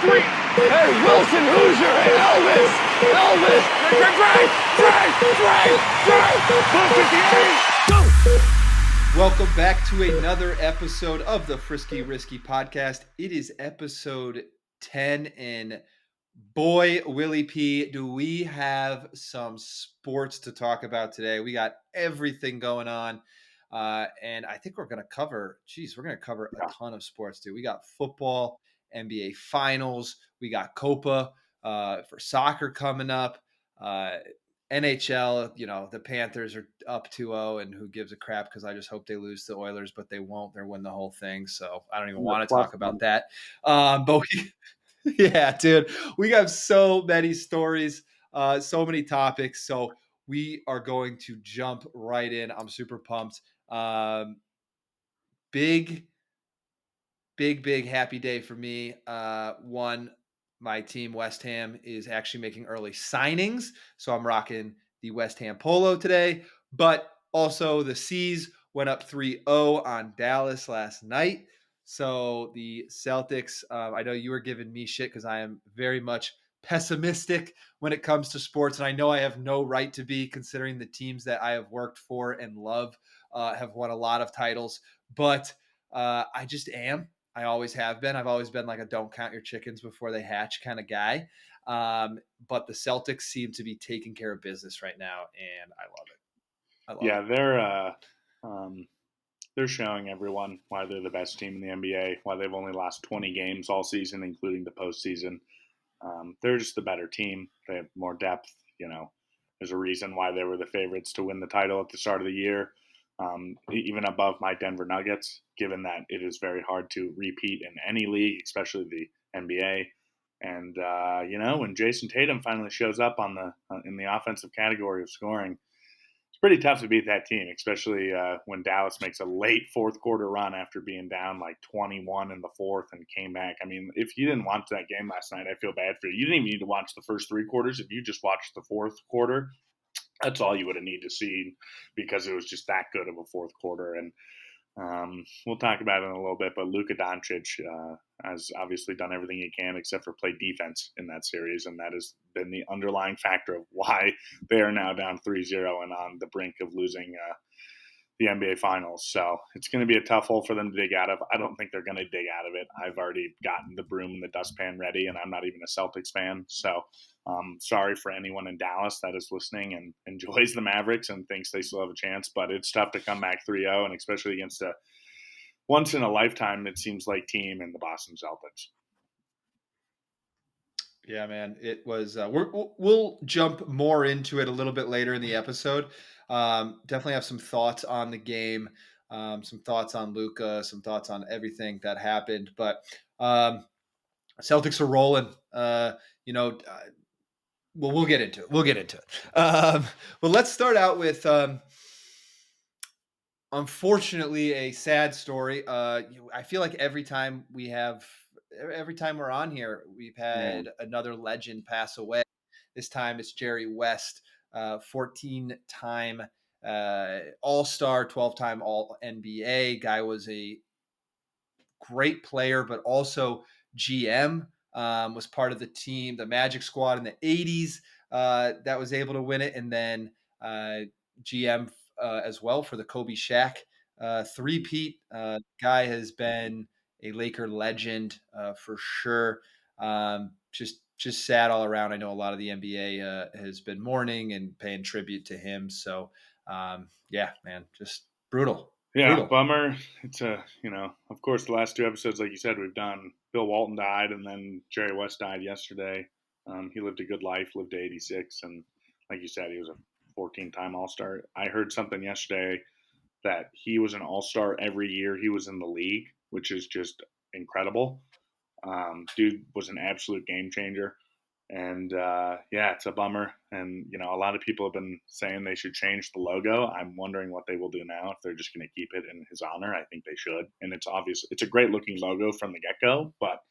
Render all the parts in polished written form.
three. Hey, Wilson Hoosier. Hey, Elvis. Drake. 158. Go. Welcome back to another episode of the Frisky Risky podcast. It is episode 10, and boy, Willie P, do we have some sports to talk about today. We got everything going on, and I think we're going to cover a ton of sports, too. We got football, NBA Finals, we got Copa for soccer coming up, NHL, the Panthers are up 2-0, and who gives a crap, because I just hope they lose to the Oilers, but they won't. They'll win the whole thing, so I don't even want to talk about that. But yeah, dude, we have so many stories, so many topics, so we are going to jump right in. I'm super pumped. Big happy day for me. My team, West Ham, is actually making early signings, so I'm rocking the West Ham polo today. But also the C's went up 3-0 on Dallas last night. So the Celtics, I know you were giving me shit because I am very much pessimistic when it comes to sports, and I know I have no right to be, considering the teams that I have worked for and love have won a lot of titles. But I just am. I always have been. I've always been like a don't count your chickens before they hatch kind of guy. But the Celtics seem to be taking care of business right now, and I love it. They're showing everyone why they're the best team in the NBA, why they've only lost 20 games all season, including the postseason. They're just the better team. They have more depth. There's a reason why they were the favorites to win the title at the start of the year. Even above my Denver Nuggets, given that it is very hard to repeat in any league, especially the NBA. And when Jason Tatum finally shows up in the offensive category of scoring, it's pretty tough to beat that team, especially when Dallas makes a late fourth quarter run after being down like 21 in the fourth and came back. I mean, if you didn't watch that game last night, I feel bad for you. You didn't even need to watch the first three quarters. If you just watched the fourth quarter, that's all you would have needed to see, because it was just that good of a fourth quarter. And we'll talk about it in a little bit, but Luka Doncic has obviously done everything he can except for play defense in that series, and that has been the underlying factor of why they are now down 3-0 and on the brink of losing the NBA Finals. So it's going to be a tough hole for them to dig out of. I don't think they're going to dig out of it. I've already gotten the broom and the dustpan ready, and I'm not even a Celtics fan. So sorry for anyone in Dallas that is listening and enjoys the Mavericks and thinks they still have a chance, but it's tough to come back 3-0, and especially against a once-in-a-lifetime, it seems like, team in the Boston Celtics. Yeah, man, it was. We'll jump more into it a little bit later in the episode. Definitely have some thoughts on the game, some thoughts on Luka, some thoughts on everything that happened. But Celtics are rolling. We'll get into it. Well, let's start out with, unfortunately, a sad story. I feel like every time we're on here, we've had another legend pass away. This time it's Jerry West, 14-time All-Star, 12-time All-NBA. Guy was a great player, but also GM, was part of the team, the Magic squad in the 80s that was able to win it, and then GM as well for the Kobe Shaq three-peat. Guy has been a Laker legend for sure. Just sad all around. I know a lot of the NBA has been mourning and paying tribute to him. So yeah, man, just brutal. Yeah, brutal. Bummer. It's of course, the last two episodes, like you said, we've done. Bill Walton died, and then Jerry West died yesterday. He lived a good life, lived to 86, and like you said, he was a 14-time All-Star. I heard something yesterday that he was an All-Star every year he was in the league, which is just incredible. Dude was an absolute game changer. And it's a bummer. And a lot of people have been saying they should change the logo. I'm wondering what they will do now, if they're just going to keep it in his honor. I think they should. And it's obvious it's a great looking logo from the get go, but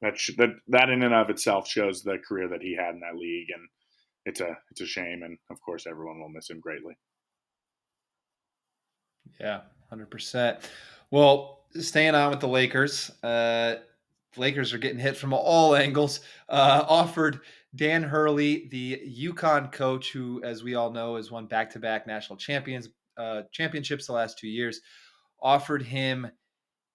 that in and of itself shows the career that he had in that league, and it's a shame. And of course, everyone will miss him greatly. Yeah, 100%. Well, staying on with the Lakers, the Lakers are getting hit from all angles. Offered Dan Hurley, the UConn coach, who, as we all know, has won back-to-back national championships the last 2 years, offered him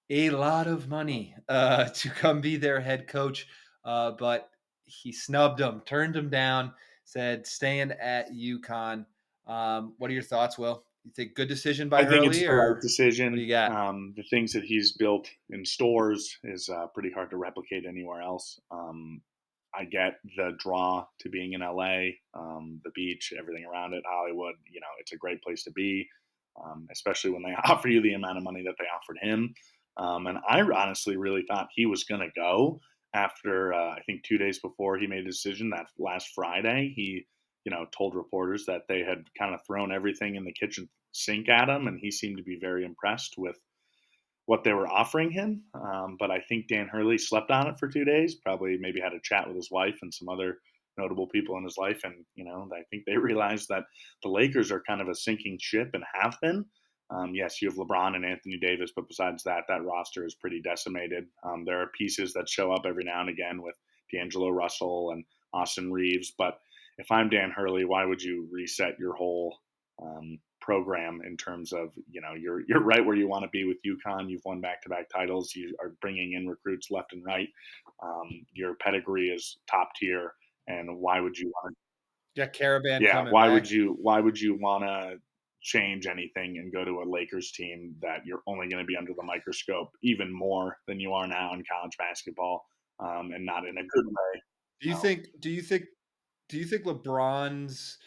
a lot of money to come be their head coach, but he snubbed him, turned him down, said staying at UConn. What are your thoughts, Will? You think good decision by I think it's Hurley, the right or what do decision. you got? The things that he's built in stores is pretty hard to replicate anywhere else. I get the draw to being in LA, the beach, everything around it, Hollywood. It's a great place to be, especially when they offer you the amount of money that they offered him. And I honestly really thought he was going to go after, I think 2 days before he made a decision that last Friday, he, told reporters that they had kind of thrown everything in the kitchen sink at him, and he seemed to be very impressed with what they were offering him. But I think Dan Hurley slept on it for 2 days, probably maybe had a chat with his wife and some other notable people in his life. And, I think they realized that the Lakers are kind of a sinking ship and have been. Yes, you have LeBron and Anthony Davis, but besides that, that roster is pretty decimated. There are pieces that show up every now and again with D'Angelo Russell and Austin Reeves. But if I'm Dan Hurley, why would you reset your whole program in terms of you're right where you want to be with UConn. You've won back-to-back titles. You are bringing in recruits left and right. Your pedigree is top tier. And why would you want to? Yeah, Caravan Yeah, coming why would back. you? Why would you want to change anything and go to a Lakers team that you're only going to be under the microscope even more than you are now in college basketball, and not in a good way? Do you think? Do you think? Do you think LeBron's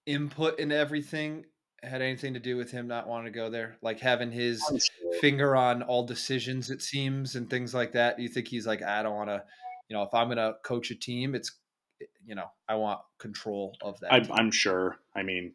input in everything had anything to do with him not wanting to go there? Like having his I'm sure. finger on all decisions, it seems, and things like that. Do you think he's like, I don't want to, if I'm going to coach a team, I want control of that team. I'm sure. I mean,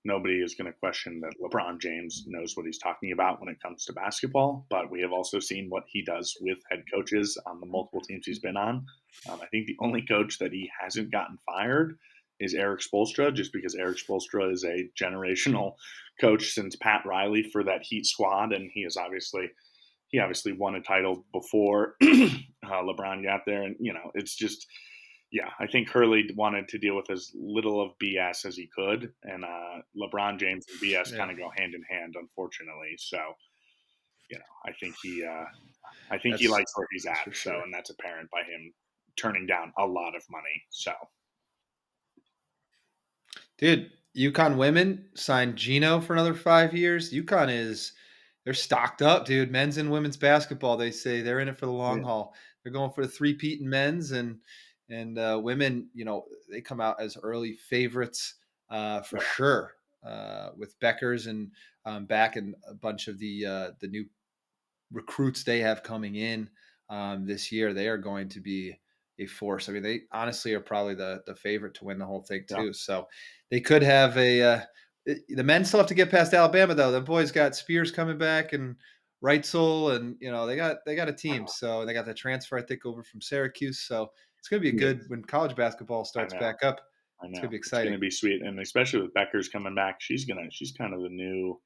nobody is going to question that LeBron James knows what he's talking about when it comes to basketball, but we have also seen what he does with head coaches on the multiple teams he's been on. I think the only coach that he hasn't gotten fired is Eric Spoelstra, just because Eric Spoelstra is a generational coach since Pat Riley for that Heat squad, and he obviously won a title before LeBron got there, and it's just yeah, I think Hurley wanted to deal with as little of BS as he could, and LeBron James and BS Yeah, kind of go hand in hand, unfortunately. So, I think he that's likes where he's that's at. for So, sure. and that's apparent by him turning down a lot of money. So, Dude, UConn women signed Gino for another 5 years. They're stocked up, dude. Men's and women's basketball. They say they're in it for the long yeah, haul. They're going for the three-peat in men's and women. They come out as early favorites for yeah, sure. With Beckers and back and a bunch of the new recruits they have coming in this year, they are going to be a force. I mean, they honestly are probably the favorite to win the whole thing yeah. too. So they could have the men still have to get past Alabama though. The boys got Spears coming back and Reitzel, and they got a team. So they got the transfer I think over from Syracuse. So it's going to be a Yeah, good when college basketball I starts know, back up. I It's going know. to be It's going exciting. to be sweet, and especially with Becker's coming back, she's kind of the new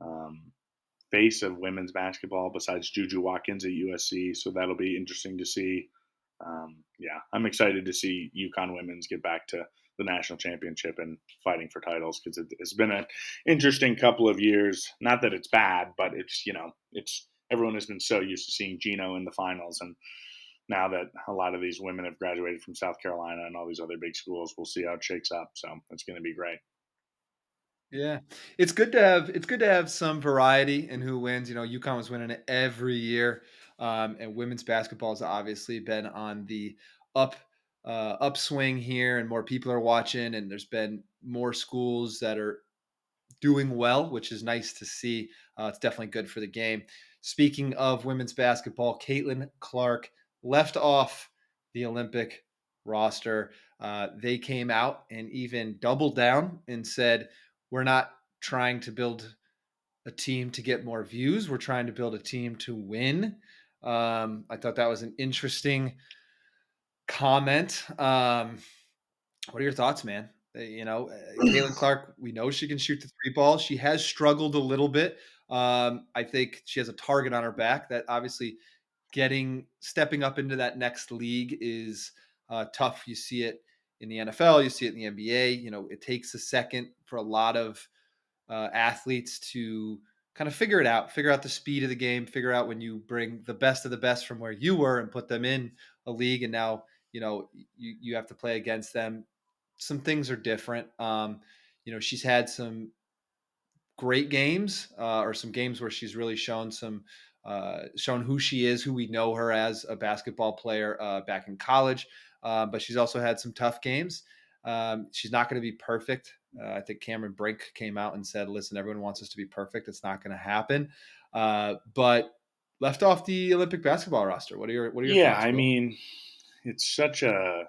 um, face of women's basketball besides Juju Watkins at USC. So that'll be interesting to see. Yeah, I'm excited to see UConn women's get back to the national championship and fighting for titles because it's been an interesting couple of years. Not that it's bad, but it's everyone has been so used to seeing Gino in the finals, and now that a lot of these women have graduated from South Carolina and all these other big schools, we'll see how it shakes up. So it's going to be great. Yeah, it's good to have some variety in who wins. UConn was winning it every year, and women's basketball has obviously been on the up upswing here, and more people are watching, and there's been more schools that are doing well, which is nice to see. It's definitely good for the game. Speaking of women's basketball, Caitlin Clark left off the Olympic roster. They came out and even doubled down and said, we're not trying to build a team to get more views. We're trying to build a team to win. I thought that was an interesting comment. What are your thoughts, man? Caitlin Clark, we know she can shoot the three ball. She has struggled a little bit. I think she has a target on her back that obviously stepping up into that next league is tough. You see it in the NFL, you see it in the NBA. It takes a second for a lot of athletes to kind of figure out the speed of the game, figure out when you bring the best of the best from where you were and put them in a league, and now you have to play against them. Some things are different. She's had some great games, or some games where she's really shown who she is, who we know her as a basketball player back in college. But she's also had some tough games. She's not going to be perfect. I think Cameron Brink came out and said, "Listen, everyone wants us to be perfect. It's not going to happen." But left off the Olympic basketball roster. What are your Yeah, thoughts, I Will? mean, it's such the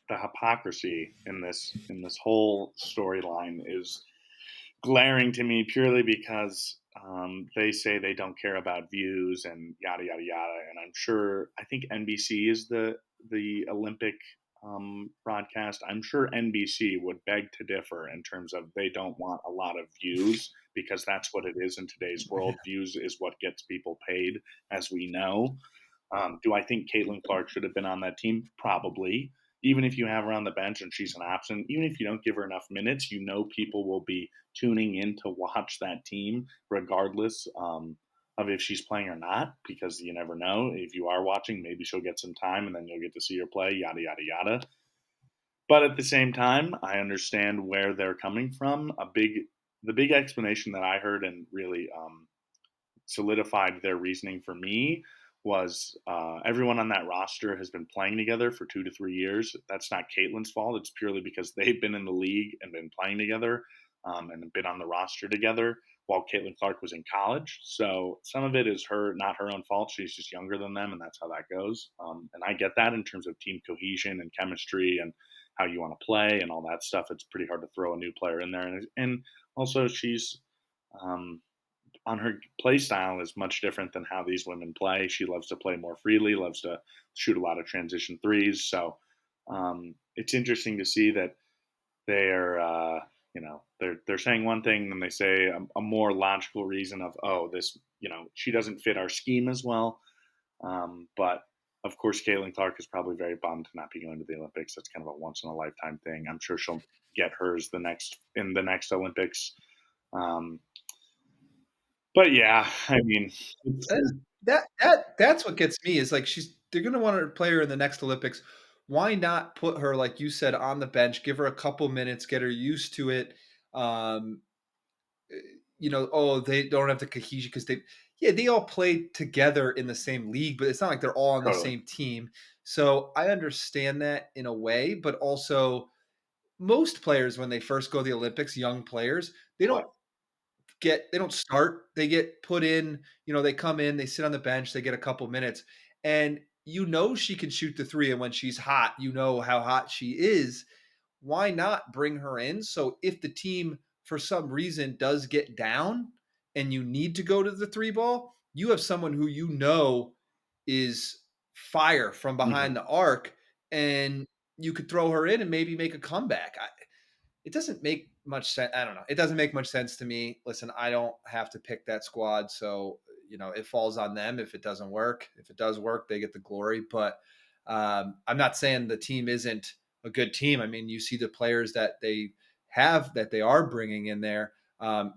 hypocrisy in this whole storyline is glaring to me purely because they say they don't care about views and yada yada yada. And I think NBC is the Olympic broadcast. I'm sure NBC would beg to differ in terms of they don't want a lot of views because that's what it is in today's world. Views is what gets people paid, as we know. Do I think Caitlin Clark should have been on that team? Probably. Even if you have her on the bench and she's an option, even if you don't give her enough minutes, people will be tuning in to watch that team regardless of if she's playing or not, because you never know. If you are watching, maybe she'll get some time and then you'll get to see her play, yada, yada, yada. But at the same time, I understand where they're coming from. The big explanation that I heard and really solidified their reasoning for me was everyone on that roster has been playing together for 2 to 3 years. That's not Caitlin's fault. It's purely because they've been in the league and been playing together and been on the roster together while Caitlin Clark was in college. So some of it is not her own fault. She's just younger than them, and that's how that goes. And I get that in terms of team cohesion and chemistry and how you want to play and all that stuff. It's pretty hard to throw a new player in there. And also she's on her play style is much different than how these women play. She loves to play more freely, loves to shoot a lot of transition threes. So it's interesting to see that they're they're saying one thing, then they say a more logical reason of this she doesn't fit our scheme as well. But of course, Caitlin Clark is probably very bummed to not be going to the Olympics. That's kind of a once in a lifetime thing. I'm sure she'll get hers in the next Olympics. But yeah, I mean, That's what gets me is like they're gonna want to play her in the next Olympics. Why not put her, like you said, on the bench, give her a couple minutes, get her used to it. Um, they don't have the cohesion because they all play together in the same league, but it's not like they're all on the totally. same team. So I understand that in a way, but also most players when they first go to the Olympics, young players, What? they don't start, they get put in, they come in, they sit on the bench, they get a couple minutes, and she can shoot the three, and when she's hot, how hot she is. Why not bring her in? So if the team for some reason does get down and you need to go to the three ball, you have someone who is fire from Mm-hmm. behind the arc, and you could throw her in and maybe make a comeback. It doesn't make much sense. I don't know. It doesn't make much sense to me. Listen, I don't have to pick that squad, so it falls on them if it doesn't work. If it does work, they get the glory. But I'm not saying the team isn't a good team. I mean, you see the players that they are bringing in there.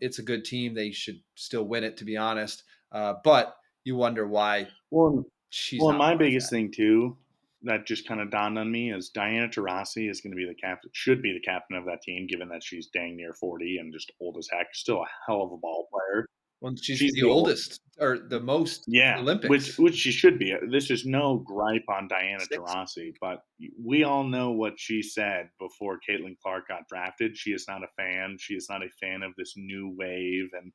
It's a good team. They should still win it, to be honest. But you wonder why Well, she's well, and not my part of biggest that. thing too that just kind of dawned on me is Diana Taurasi is going to be the captain, should be the captain of that team, given that she's dang near 40 and just old as heck. Still a hell of a ball player. Well, she's She's the the old, oldest or the most yeah, which Olympics. which she should be. This is no gripe on Diana Six. Taurasi, but we all know what she said before Caitlin Clark got drafted. She is not a fan. She is not a fan of this new wave, and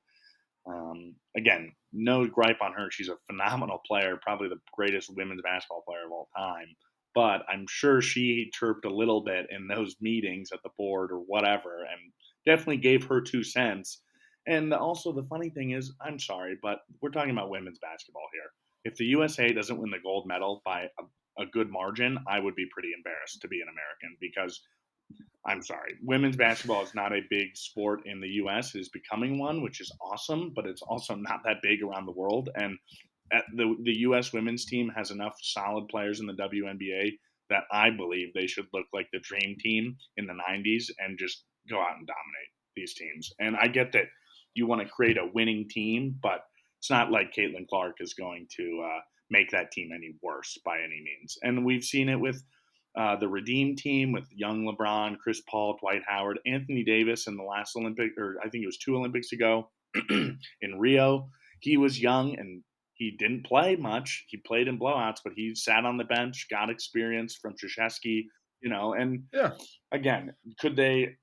again, no gripe on her. She's a phenomenal player, probably the greatest women's basketball player of all time. But I'm sure she chirped a little bit in those meetings at the board or whatever, and definitely gave her 2 cents. And also, the funny thing is, I'm sorry, but we're talking about women's basketball here. If the USA doesn't win the gold medal by a good margin, I would be pretty embarrassed to be an American because I'm sorry. Women's basketball is not a big sport in the U.S. It is becoming one, which is awesome, but it's also not that big around the world. And the U.S. women's team has enough solid players in the WNBA that I believe they should look like the dream team in the 90s and just go out and dominate these teams. And I get that you want to create a winning team, but it's not like Caitlin Clark is going to make that team any worse by any means. And we've seen it with the Redeem team with young LeBron, Chris Paul, Dwight Howard, Anthony Davis in the last Olympic, or I think it was 2 Olympics ago in Rio. He was young and he didn't play much. He played in blowouts, but he sat on the bench, got experience from Krzyzewski, and Yeah. again, could they?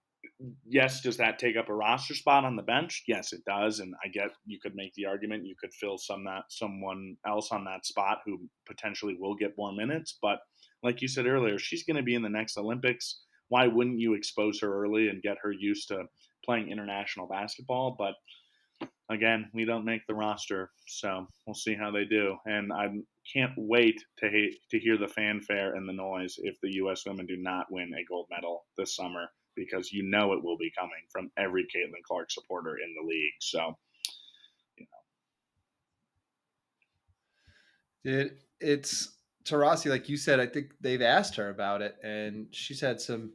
Yes, does that take up a roster spot on the bench? Yes, it does, and I get you could make the argument you could fill someone else on that spot who potentially will get more minutes. But like you said earlier, she's going to be in the next Olympics. Why wouldn't you expose her early and get her used to playing international basketball? But again, we don't make the roster, so we'll see how they do. And I can't wait to hear the fanfare and the noise if the U.S. women do not win a gold medal this summer, because it will be coming from every Caitlin Clark supporter in the league. So, It's Taurasi, like you said. I think they've asked her about it, and she's had some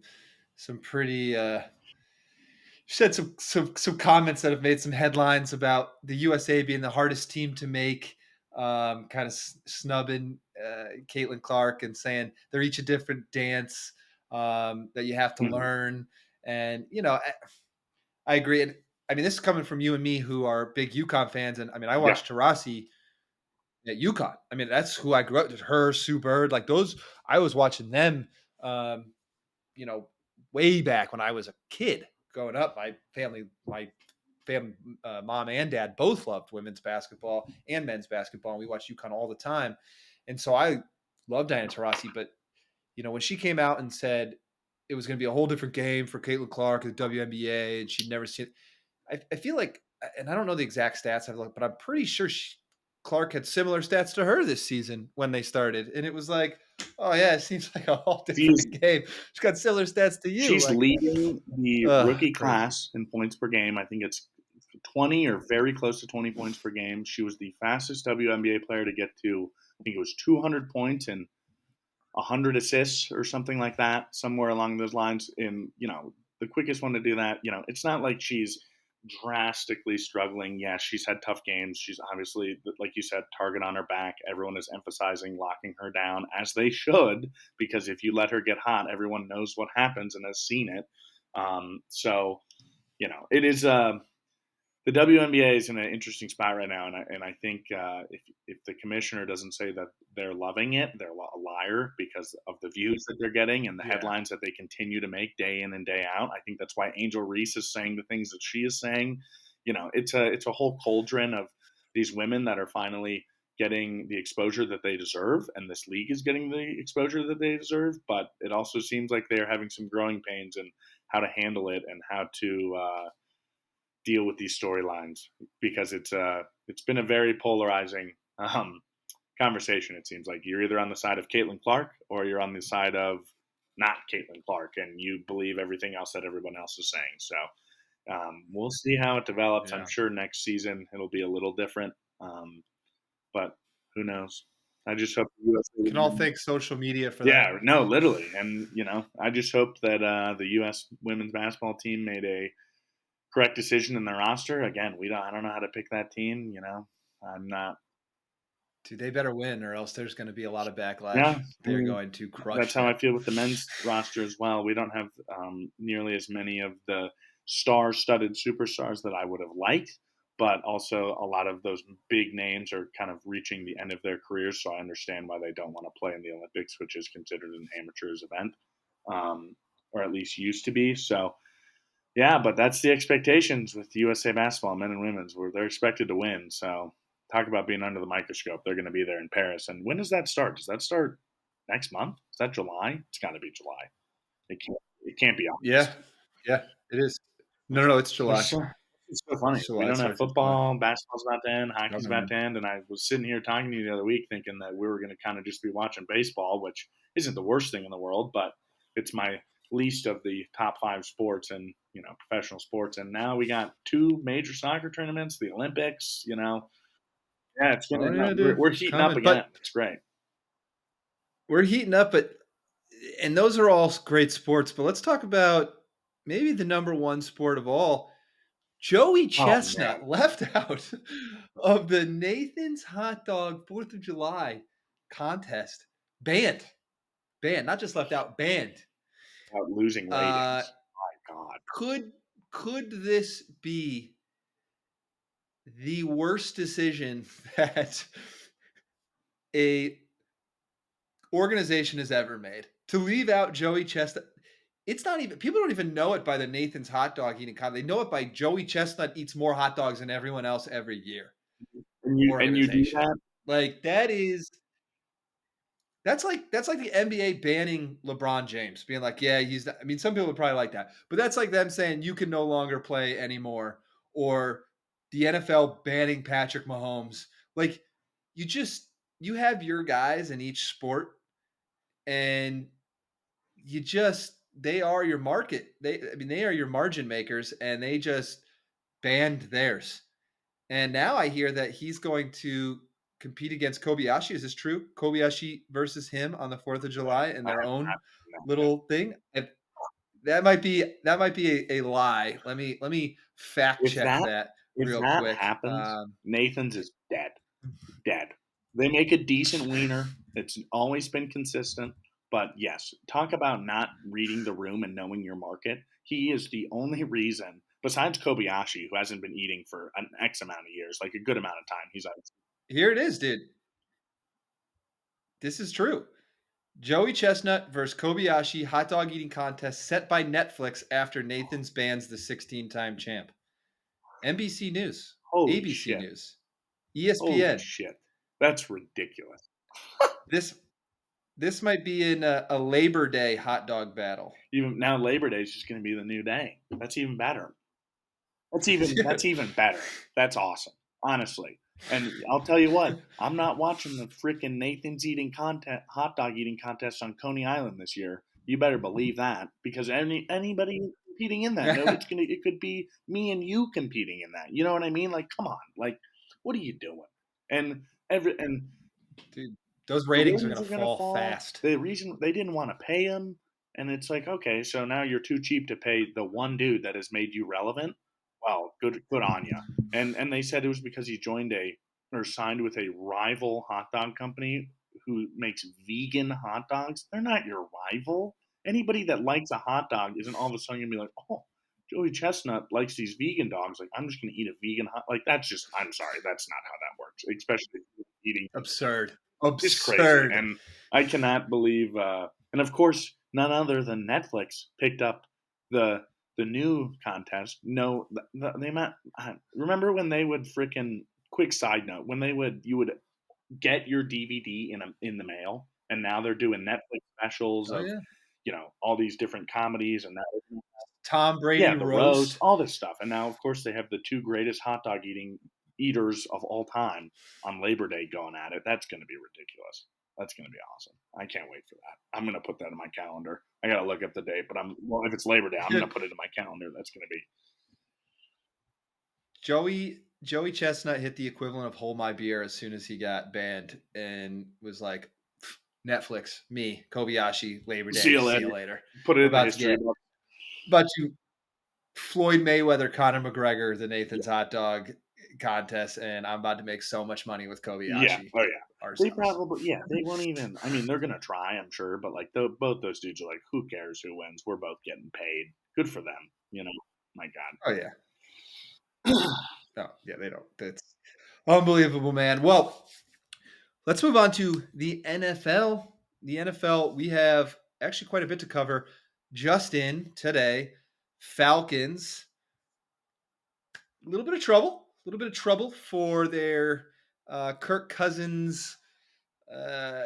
pretty. She had some comments that have made some headlines about the USA being the hardest team to make. Kind of snubbing Caitlin Clark and saying they're each a different dance that you have to learn. And I agree. And I mean, this is coming from you and me, who are big UConn fans. And I mean, I watched Taurasi at UConn. I mean, that's who I grew up with. Her, Sue Bird, like those. I was watching them, you know, way back when I was a kid growing up. My family, mom and dad both loved women's basketball and men's basketball, and we watched UConn all the time. And so I love Diana Taurasi, but when she came out and said it was going to be a whole different game for Caitlin Clark at the WNBA, and she'd never seen it, I feel like, and I don't know the exact stats I've looked, but I'm pretty sure Clark had similar stats to her this season when they started, and it was like, oh yeah, it seems like a whole different game. She's got similar stats to you. She's leading the rookie crazy class in points per game. I think it's 20 or very close to 20 points per game. She was the fastest WNBA player to get to, I think it was 200 points and 100 assists or something like that, somewhere along those lines. And, the quickest one to do that, it's not like she's drastically struggling. Yeah, she's had tough games. She's obviously, like you said, target on her back. Everyone is emphasizing locking her down, as they should, because if you let her get hot, everyone knows what happens and has seen it. So, it is the WNBA is in an interesting spot right now, and I think if the commissioner doesn't say that they're loving it, they're a liar, because of the views that they're getting and the headlines that they continue to make day in and day out. I think that's why Angel Reese is saying the things that she is saying. It's a whole cauldron of these women that are finally getting the exposure that they deserve, and this league is getting the exposure that they deserve. But it also seems like they are having some growing pains in how to handle it and how to deal with these storylines, because it's been a very polarizing conversation. It seems like you're either on the side of Caitlin Clark or you're on the side of not Caitlin Clark, and you believe everything else that everyone else is saying. So we'll see how it develops. Yeah. I'm sure next season it'll be a little different, but who knows? I just hope the U.S. We can all thank social media for that. Yeah, no, literally. And, I just hope that the U.S. women's basketball team made a correct decision in their roster. Again, I don't know how to pick that team. I'm not. Dude, they better win, or else there's going to be a lot of backlash. Yeah, they're going to crush. That's how I feel with the men's roster as well. We don't have nearly as many of the star-studded superstars that I would have liked, but also a lot of those big names are kind of reaching the end of their careers. So I understand why they don't want to play in the Olympics, which is considered an amateur's event, or at least used to be. So. Yeah, but that's the expectations with USA basketball, men and women's, where they're expected to win. So talk about being under the microscope. They're going to be there in Paris. And when does that start? Does that start next month? Is that July? It's got to be July. It can't be August. Yeah, it is. No, it's July. It's so funny. We don't have football. Basketball's about to end. Hockey's about to end. And I was sitting here talking to you the other week thinking that we were going to kind of just be watching baseball, which isn't the worst thing in the world, but it's my least of the top 5 sports and professional sports. And now we got 2 major soccer tournaments, the Olympics. Yeah, Yeah, it's All gonna. you No, gotta do, we're heating up comment. again. But It's great. we're heating up, and those are all great sports. But let's talk about maybe the number one sport of all. Joey Oh man, Chestnut left out of the Nathan's Hot Dog 4th of July contest. Banned. Banned. Not just left out, banned. about losing Uh, ratings. My God. could this be the worst decision that a organization has ever made? To leave out Joey Chestnut. It's not even, people don't even know it by the Nathan's hot dog eating contest. They know it by Joey Chestnut eats more hot dogs than everyone else every year. And you do Organization. that. Like that's like the NBA banning LeBron James, being like, yeah, he's not, I mean, some people would probably like that, but that's like them saying you can no longer play anymore, or the NFL banning Patrick Mahomes. Like, you just you have your guys in each sport, and you just they are your market. They are your margin makers, and they just banned theirs. And now I hear that he's going to compete against Kobayashi. Is this true? Kobayashi versus him on the 4th of July in I their have own not seen that yet. little thing. And that might be a lie. Let me fact If check that that if real that quick. happens, Nathan's is dead. Dead. They make a decent wiener. It's always been consistent. But yes, talk about not reading the room and knowing your market. He is the only reason, besides Kobayashi, who hasn't been eating for an X amount of years, like a good amount of time. He's like, Here it is, dude. This is true. Joey Chestnut versus Kobayashi hot dog eating contest set by Netflix after Nathan's bans the 16-time champ. NBC News, holy ABC shit. News, Holy ESPN. shit. That's ridiculous. This this might be in a Labor Day hot dog battle. Even now Labor Day is just gonna be the new day. That's even better. That's even better. That's awesome, honestly. And I'll tell you what, I'm not watching the freaking Nathan's eating contest, hot dog eating contest on Coney Island this year. You better believe that, because anybody competing in that, no, it's gonna. It could be me and you competing in that. You know what I mean? Like, come on, like, what are you doing? And Dude, those the ratings are ratings gonna are going to fall fall. fast. The reason they didn't want to pay him, and it's like, okay, so now you're too cheap to pay the one dude that has made you relevant. Well, good on you. And they said it was because he joined or signed with a rival hot dog company who makes vegan hot dogs. They're not your rival. Anybody that likes a hot dog isn't all of a sudden gonna be like, oh, Joey Chestnut likes these vegan dogs. Like, I'm just gonna eat a vegan hot. Like, that's just. I'm sorry, that's not how that works. Especially eating Absurd. just crazy. Absurd. And I cannot believe. And of course, none other than Netflix picked up the new contest. No, the amount. Remember when they would freaking quick side note when you would get your DVD in the mail, and now they're doing Netflix specials Oh of yeah. all these different comedies, and now Tom Brady yeah, the roast, roast. all this stuff. And now, of course, they have the two greatest hot dog eaters of all time on Labor Day going at it. That's going to be ridiculous. That's going to be awesome. I can't wait for that. I'm going to put that in my calendar. I got to look up the date, but if it's Labor Day, I'm going to put it in my calendar. That's going to be. Joey Chestnut hit the equivalent of Hold My Beer as soon as he got banned, and was like, Netflix, me, Kobayashi, Labor See Day, you see later. you later. Put it We're in the about to history get book. about to Floyd Mayweather, Conor McGregor, the Yeah. Nathan's hot dog contest, and I'm about to make so much money with Yeah. Kobayashi Oh, yeah. They ourselves. probably, they won't even. I mean, they're gonna try, I'm sure, but like both those dudes are like, who cares who wins? We're both getting paid. Good for them, My Oh yeah. No, yeah, they don't. That's unbelievable, man. Well, let's move on to the NFL. The NFL, we have actually quite a bit to cover. Just in today, Falcons, a little bit of trouble. A little bit of trouble for their Kirk Cousins uh,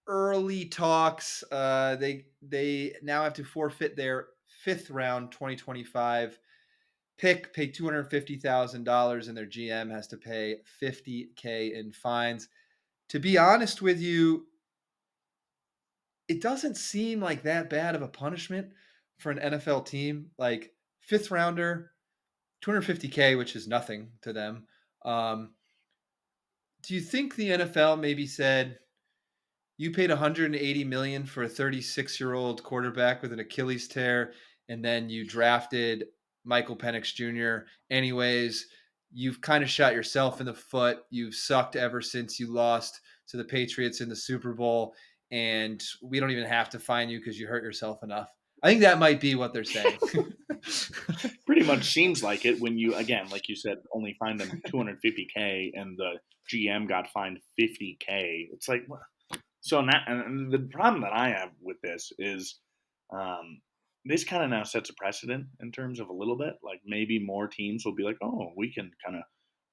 early talks. They now have to forfeit their fifth round 2025 pick, pay $250,000, and their GM has to pay $50K in fines. To be honest with you, it doesn't seem like that bad of a punishment for an NFL team. Like, fifth rounder, $250K, which is nothing to them. Um, Do you think the NFL maybe said, you paid 180 million for a 36-year-old quarterback with an Achilles tear, and then you drafted Michael Penix Jr. anyways? You've kind of shot yourself in the foot. You've sucked ever since you lost to the Patriots in the Super Bowl, and we don't even have to fine you because you hurt yourself enough. I think that might be what they're saying. Pretty much seems like it when you, again, like you said, only fined them 250K and the GM got fined 50K. It's like, so now, and the problem that I have with this is, this kind of now sets a precedent in terms of a little bit. Like maybe more teams will be like, oh, we can kind of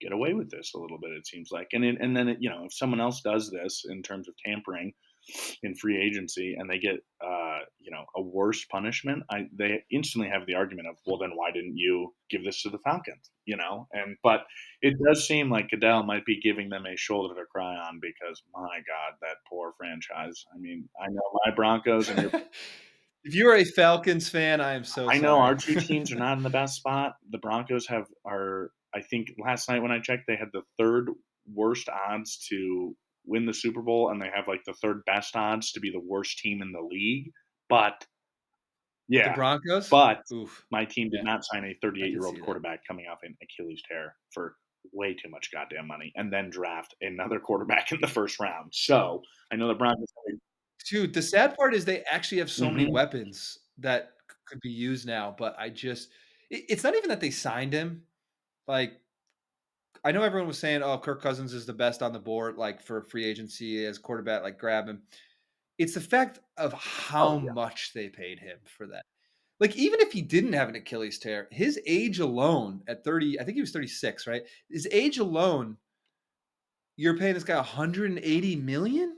get away with this a little bit. It seems like, and then if someone else does this in terms of tampering in free agency and they get a worse punishment, they instantly have the argument of, well, then why didn't you give this to the Falcons? But it does seem like Goodell might be giving them a shoulder to cry on because my God, that poor franchise. I mean, I know my Broncos and If you're a Falcons fan, I am so I know sorry. our two teams are not in the best spot. The Broncos I think last night when I checked, they had the third worst odds to win the Super Bowl, and they have like the third best odds to be the worst team in the league. But The yeah, Broncos? but Oof. my team did Yeah, not sign a I can 38-year-old see that. quarterback coming off an Achilles tear for way too much goddamn money, and then draft another quarterback in the first round. So I know the Broncos. Dude, the sad part is they actually have so many Mm-hmm. weapons that could be used now, but it's not even that they signed him. Like, I know everyone was saying, "Oh, Kirk Cousins is the best on the board, like, for free agency as quarterback, like, grab him." It's the fact of how Oh yeah, much they paid him for that. Like, even if he didn't have an Achilles tear, his age alone at 30, I think he was 36, right? His age alone, you're paying this guy 180 million?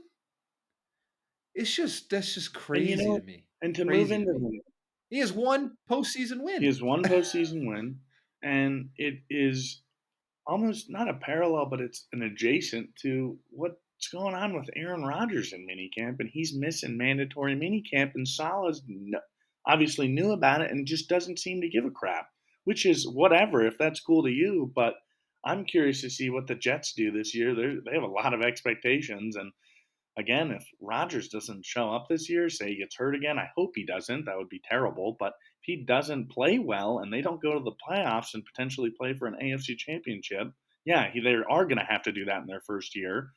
That's just and crazy to me. and to move Crazy to into me. He has one postseason he win. has one postseason win, and it is almost not a parallel, but it's an adjacent to what's going on with Aaron Rodgers in minicamp, and he's missing mandatory minicamp, and Salah's obviously knew about it and just doesn't seem to give a crap, which is whatever if that's cool to you. But I'm curious to see what the Jets do this year. They have a lot of expectations, and again, if Rodgers doesn't show up this year, say he gets hurt again, I hope he doesn't. That would be terrible. But if he doesn't play well and they don't go to the playoffs and potentially play for an AFC championship, yeah, they are going to have to do that in their first year.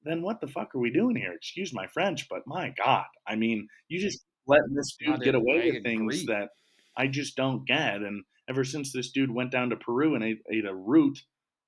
Then what the fuck are we doing here? Excuse my French, but my God. I mean, you just letting this dude get away I with things agree. that I just don't get. And ever since this dude went down to Peru and ate a root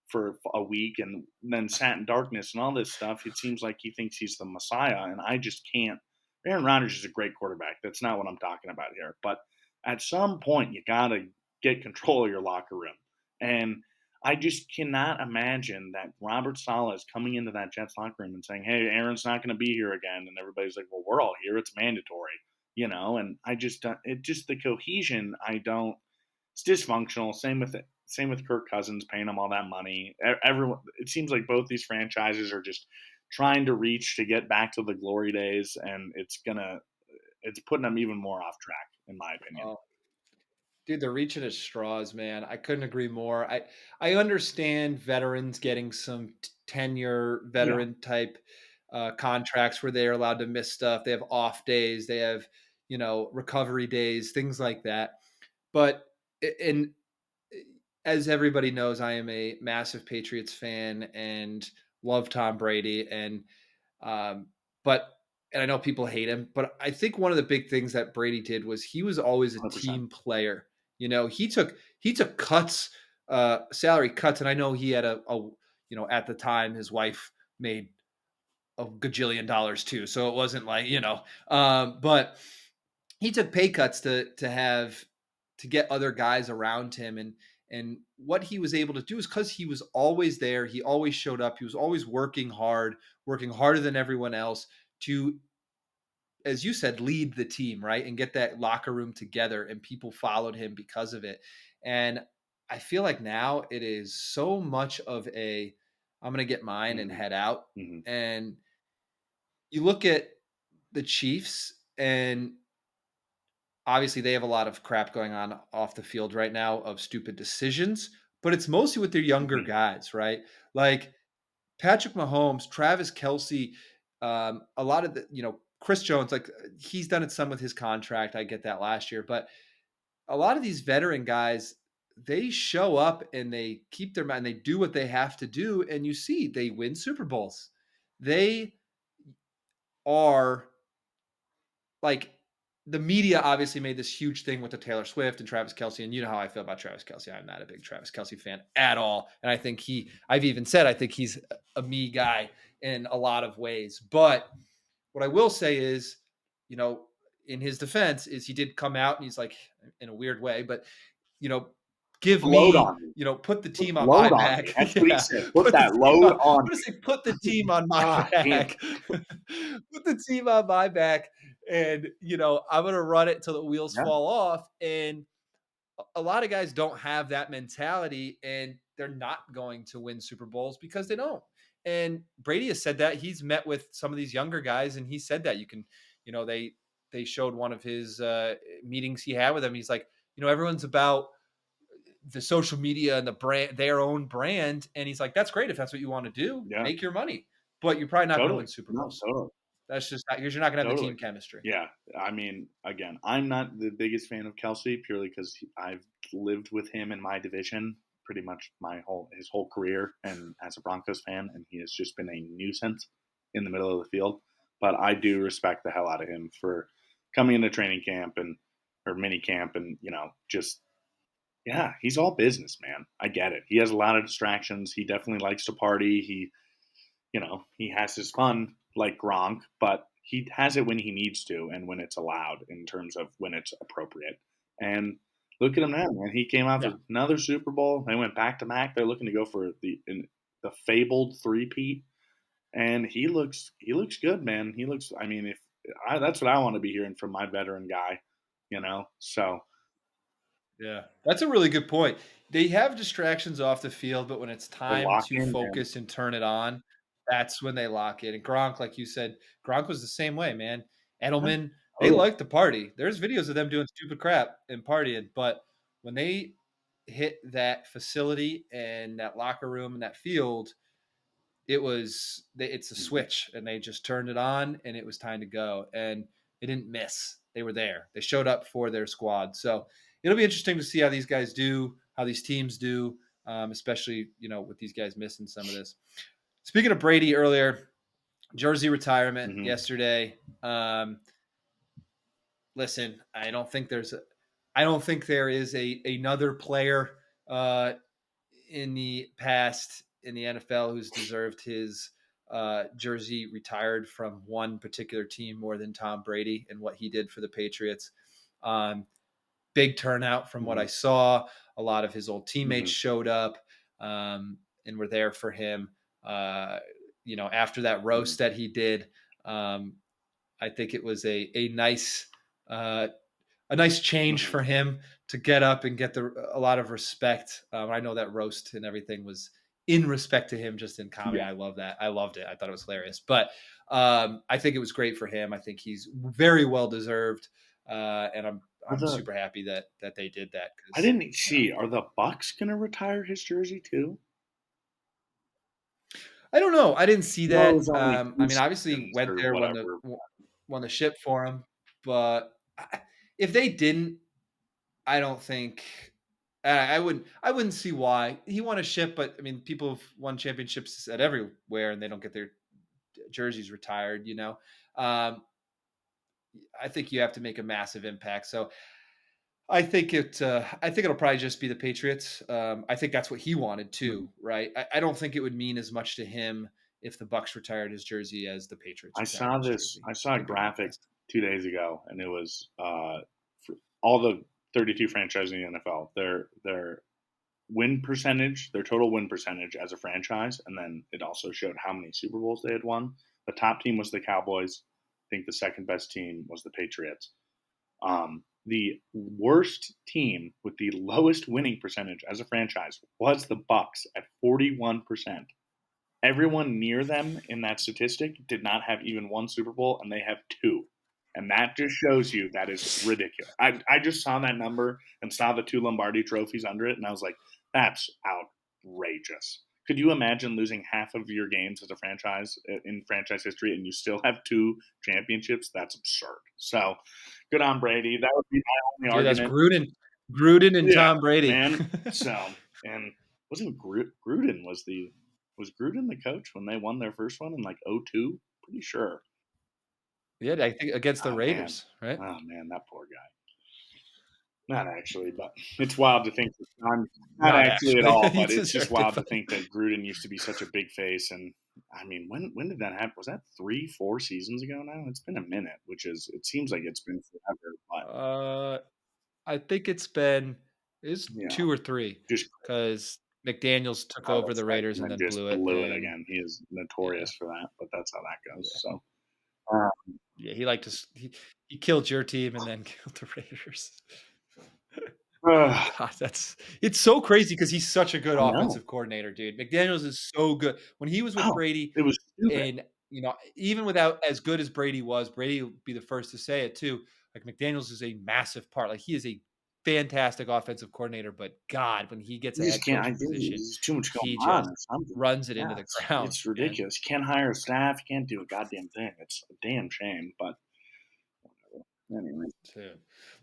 for a week and then sat in darkness and all this stuff, it seems like he thinks he's the Messiah. And I just can't. Aaron Rodgers is a great quarterback. That's not what I'm talking about here. But at some point, you got to get control of your locker room. And I just cannot imagine that Robert Saleh is coming into that Jets locker room and saying, "Hey, Aaron's not going to be here again," and everybody's like, "Well, we're all here; it's mandatory." And I just it just the cohesion. I don't. It's dysfunctional. Same with Kirk Cousins paying him all that money. Everyone. It seems like both these franchises are just trying to reach to get back to the glory days, and it's putting them even more off track, in my opinion. Oh, dude, they're reaching at straws, man. I couldn't agree more. I understand veterans getting some tenure Yeah. veteran type contracts where they're allowed to miss stuff. They have off days. They have recovery days, things like that. But and as everybody knows, I am a massive Patriots fan and love Tom Brady. Um, but and I know people hate him, but I think one of the big things that Brady did was he was always a 100%. team player. He took cuts, salary cuts, and I know he had at the time his wife made a gajillion dollars too, so it wasn't like but he took pay cuts to get other guys around him, and what he was able to do is because he was always there, he always showed up, he was always working harder than everyone else to, as you said, lead the team, right, and get that locker room together, and people followed him because of it. And I feel like now it is so much of a, I'm going to get mine and Mm-hmm. head out. Mm-hmm. And you look at the Chiefs, and obviously they have a lot of crap going on off the field right now of stupid decisions, but it's mostly with their younger Mm-hmm. guys, right? Like Patrick Mahomes, Travis Kelce, a lot of the, Chris Jones, like he's done it some with his contract. I get that last year, but a lot of these veteran guys, they show up and they keep their mind, they do what they have to do. And you see, they win Super Bowls. They are like the media obviously made this huge thing with the Taylor Swift and Travis Kelce. And you know how I feel about Travis Kelce. I'm not a big Travis Kelce fan at all. And I think I've even said, I think he's a me guy in a lot of ways. But what I will say is, you know, in his defense, is he did come out and he's like, in a weird way, but, you know, give Load me, on me. put the Put team on my load on me. back. That's what he Yeah. said. Put that load on I'm going to me. say, put the team on my God damn. back. Put the team on my back. And, I'm going to run it till the wheels Yeah. fall off. And a lot of guys don't have that mentality and they're not going to win Super Bowls because they don't. And Brady has said that. He's met with some of these younger guys and he said that they showed one of his meetings he had with them. He's like, everyone's about the social media and the brand, their own brand. And he's like, that's great. If that's what you want to do, Yeah. make your money, but you're probably not going to Totally. win Super No, Bowls. totally. That's just because you're not going to have the Totally. team chemistry. Yeah. I mean, again, I'm not the biggest fan of Kelce purely because I've lived with him in my division pretty much his whole career and as a Broncos fan, and he has just been a nuisance in the middle of the field. But I do respect the hell out of him for coming into training camp or mini camp and, just yeah, he's all business, man. I get it. He has a lot of distractions. He definitely likes to party. He has his fun like Gronk, but he has it when he needs to and when it's allowed in terms of when it's appropriate. And look at him now, man. He came out Yeah. with another Super Bowl. They went back to back. They're looking to go for the fabled three-peat, and he looks good, man. He looks. I mean, that's what I want to be hearing from my veteran guy, So Yeah, that's a really good point. They have distractions off the field, but when it's they're time locked to in, man. focus and turn it on, that's when they lock in. And Gronk, like you said, Gronk was the same way, man. Yeah, Edelman, they totally. like to party. There's videos of them doing stupid crap and partying, but when they hit that facility and that locker room and that field, it's a Mhm. switch and they just turned it on and it was time to go and they didn't miss. They were there. They showed up for their squad. So it'll be interesting to see how these guys do, how these teams do, especially with these guys missing some of this. Speaking of Brady earlier, jersey retirement Mhm. yesterday. Listen, I don't think there is another player in the past in the NFL who's deserved his jersey retired from one particular team more than Tom Brady and what he did for the Patriots. Big turnout from what I Mhm. saw. A lot of his old teammates Mhm. showed up and were there for him. After that Mhm. roast that he did, I think it was uh, a nice change Mhm. for him to get up and get a lot of respect. I know that roast and everything was in respect to him, just in comedy. Yeah. I love that. I loved it. I thought it was hilarious. But I think it was great for him. I think he's very well deserved, and Are I'm the super happy that they did that I because didn't see. Are the Bucks gonna retire his jersey too? I don't know. I didn't see Well, it that. was only I three mean, obviously seasons went or there whatever. won the ship for him, but if they didn't, I don't think I wouldn't see why. He won a ship, but I mean, people have won championships at everywhere and they don't get their jerseys retired. Um, I think you have to make a massive impact. So I think it'll probably just be the Patriots. I think that's what he wanted Mhm. too, right? I don't think it would mean as much to him if the Bucks retired his jersey as the Patriots I retired saw his this. jersey. I I saw a think they're going to graphic miss. 2 days ago, and it was for all the 32 franchises in the NFL. Their win percentage, their total win percentage as a franchise, and then it also showed how many Super Bowls they had won. The top team was the Cowboys. I think the second best team was the Patriots. The worst team with the lowest winning percentage as a franchise was the Bucks at 41%. Everyone near them in that statistic did not have even one Super Bowl, and they have two. And that just shows you that is ridiculous. I just saw that number and saw the two Lombardi trophies under it, and I was like, that's outrageous. Could you imagine losing half of your games as a franchise in franchise history and you still have 2 championships? That's absurd. So, good on Brady. That would be my only Dude, that's argument. Gruden and Yeah, Tom Brady. man. So, and wasn't Gruden was Gruden the coach when they won their first one in like '02? Pretty sure. Yeah, I think against the Oh man. Raiders, right? Oh man, that poor guy. Not actually, but it's wild to think that not Not actually at actually. all, He but it's just deserved it, wild to but think that Gruden used to be such a big face. And I mean, when did that happen? Was that 3-4 seasons ago now? It's been a minute, it seems like it's been forever, but I think it's 2 yeah, or 3 just because McDaniels took oh, over that's the right. Raiders And and then then just blew it, blew it and again. He is yeah, notorious for that, but that's how that goes. yeah, So, uh, yeah, he liked to he killed your team and then killed the Raiders. uh, God, it's so crazy because he's such a good I know. offensive coordinator, dude. McDaniels is so good. When he was with Oh, Brady, it was stupid. and even without as good as Brady was, Brady would be the first to say it too. Like McDaniels is a massive part. Like he is a fantastic offensive coordinator, but God, when he gets a You just head can't. coaching position, There's too much going he on just or something. runs it into Yeah, the ground, it's man. ridiculous. You can't hire a staff. You can't do a goddamn thing. It's a damn shame. But anyway, Too.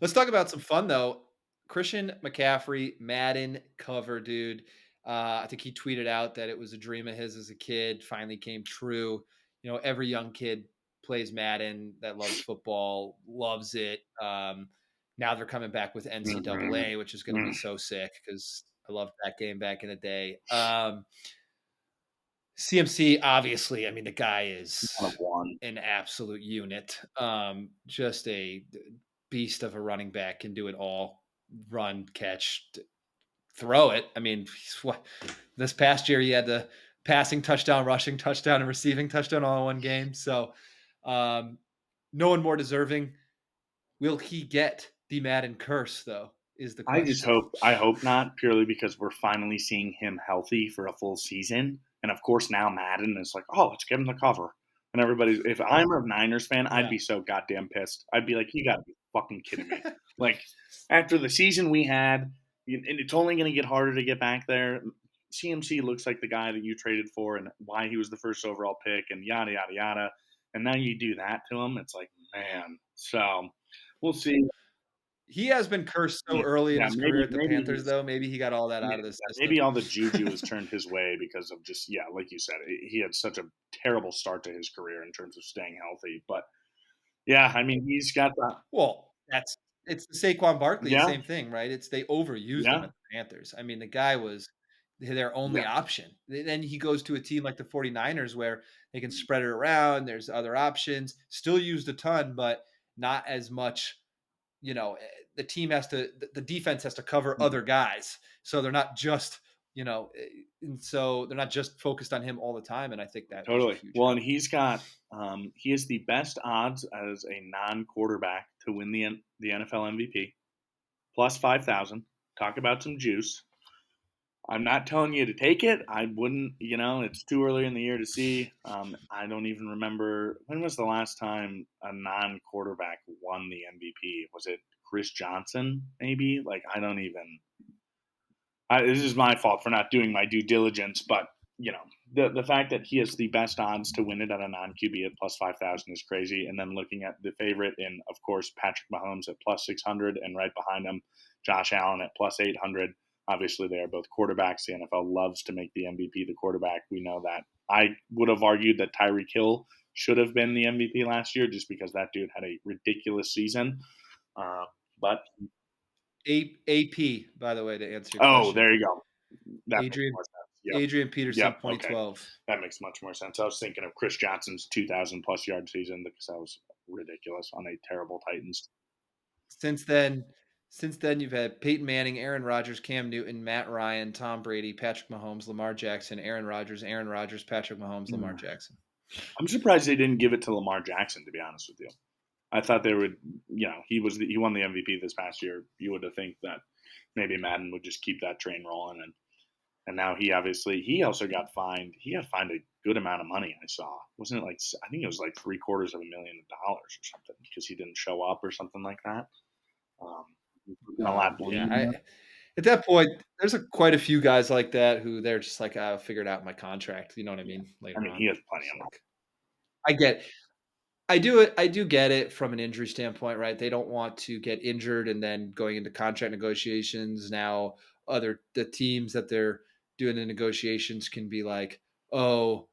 Let's talk about some fun though. Christian McCaffrey Madden cover, dude. I think he tweeted out that it was a dream of his as a kid. Finally came true. Every young kid plays Madden that loves football, loves it. Now they're coming back with mm-hmm. NCAA, which is going to be so sick because I loved that game back in the day. CMC, obviously, I mean, the guy is One. an absolute unit. Just a beast of a running back, can do it all: run, catch, throw it. I mean, this past year he had the passing touchdown, rushing touchdown, and receiving touchdown all in one game. So, no one more deserving. Will he get the Madden curse, though? Is the question. I hope not, purely because we're finally seeing him healthy for a full season. And of course, now Madden is like, oh, let's give him the cover. And if I'm a Niners fan, I'd be so goddamn pissed. I'd be like, you got to be fucking kidding me. Like, after the season we had, and it's only going to get harder to get back there. CMC looks like the guy that you traded for and why he was the first overall pick and yada, yada, yada. And now you do that to him. It's like, man. So we'll see. He has been cursed so early in Yeah, his career at the maybe Panthers, though. Maybe he got all that out of the maybe system. all the juju has turned his way because of just like you said, he had such a terrible start to his career in terms of staying healthy. But yeah, I mean, he's got that. Well, it's the Saquon Barkley, Yeah, same thing, right? They overused him yeah, at the Panthers. I mean, the guy was their only yeah, option. Then he goes to a team like the 49ers where they can spread it around. There's other options. Still used a ton, but not as much. The team the defense has to cover other guys. So they're not just, and so they're not just focused on him all the time. And I think that was a totally. huge Well, and help. he has the best odds as a non-quarterback to win the NFL MVP, plus 5,000. Talk about some juice. I'm not telling you to take it. I wouldn't, it's too early in the year to see. I don't even remember when was the last time a non-quarterback won the MVP. Was it Chris Johnson? Maybe. Like I don't even. This is my fault for not doing my due diligence, but the fact that he has the best odds to win it at a non QB at plus 5,000 is crazy. And then looking at the favorite in, of course, Patrick Mahomes at plus 600, and right behind him, Josh Allen at plus 800. Obviously, they are both quarterbacks. The NFL loves to make the MVP the quarterback. We know that. I would have argued that Tyreek Hill should have been the MVP last year just because that dude had a ridiculous season. But AP, by the way, to answer your question. there you go. That makes Adrian more sense. Yep. Adrian Peterson, Yep. 2012. Okay. That makes much more sense. I was thinking of Chris Johnson's 2,000 plus yard season because that was ridiculous on a terrible Titans. Since then, you've had Peyton Manning, Aaron Rodgers, Cam Newton, Matt Ryan, Tom Brady, Patrick Mahomes, Lamar Jackson, Aaron Rodgers, Patrick Mahomes, Lamar Jackson. I'm surprised they didn't give it to Lamar Jackson, to be honest with you. I thought they would, he won the MVP this past year. You would have think that maybe Madden would just keep that train rolling. And now he also got fined. He got fined a good amount of money. I saw, wasn't it I think it was like $750,000 or something because he didn't show up or something like that. A lot At that point, there's quite a few guys like that who they're just like, "I'll figure it out in my contract." You know what I Yeah. mean? I Later mean, he on. has plenty It's of money. like I get I do get it from an injury standpoint, right? They don't want to get injured and then going into contract negotiations. Now, the teams that they're doing the negotiations can be like, "Oh,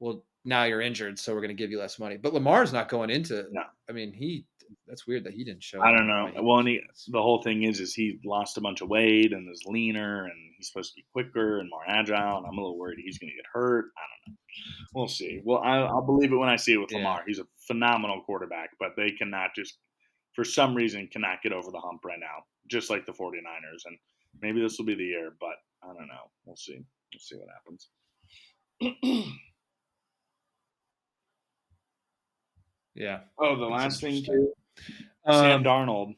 well, now you're injured, so we're going to give you less money." But Lamar's not going into. No, I mean, that's weird that he didn't show I up. don't know. Why he Well, didn't and show up. the whole thing is he lost a bunch of weight and is leaner, and he's supposed to be quicker and more agile. And I'm a little worried he's going to get hurt. I don't know. We'll see. Well, I'll believe it when I see it with Yeah. Lamar. He's a phenomenal quarterback, but they cannot just, for some reason, cannot get over the hump right now, just like the 49ers. And maybe this will be the year, but I don't know. We'll see. We'll see what happens. Yeah. Oh, the That's last thing interesting. too. Sam Darnold.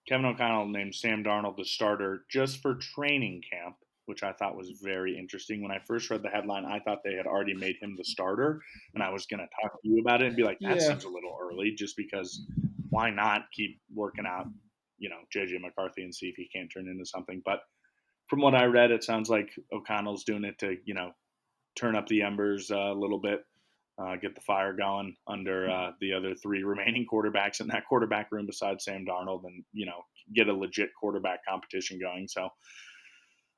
Kevin O'Connell named Sam Darnold the starter just for training camp, which I thought was very interesting. When I first read the headline, I thought they had already made him the starter, and I was going to talk to you about it and be like, that Yeah. seems a little early, just because why not keep working out, JJ McCarthy and see if he can't turn into something. But from what I read, it sounds like O'Connell's doing it to, turn up the embers a little bit, get the fire going under the other three remaining quarterbacks in that quarterback room besides Sam Darnold, and get a legit quarterback competition going. So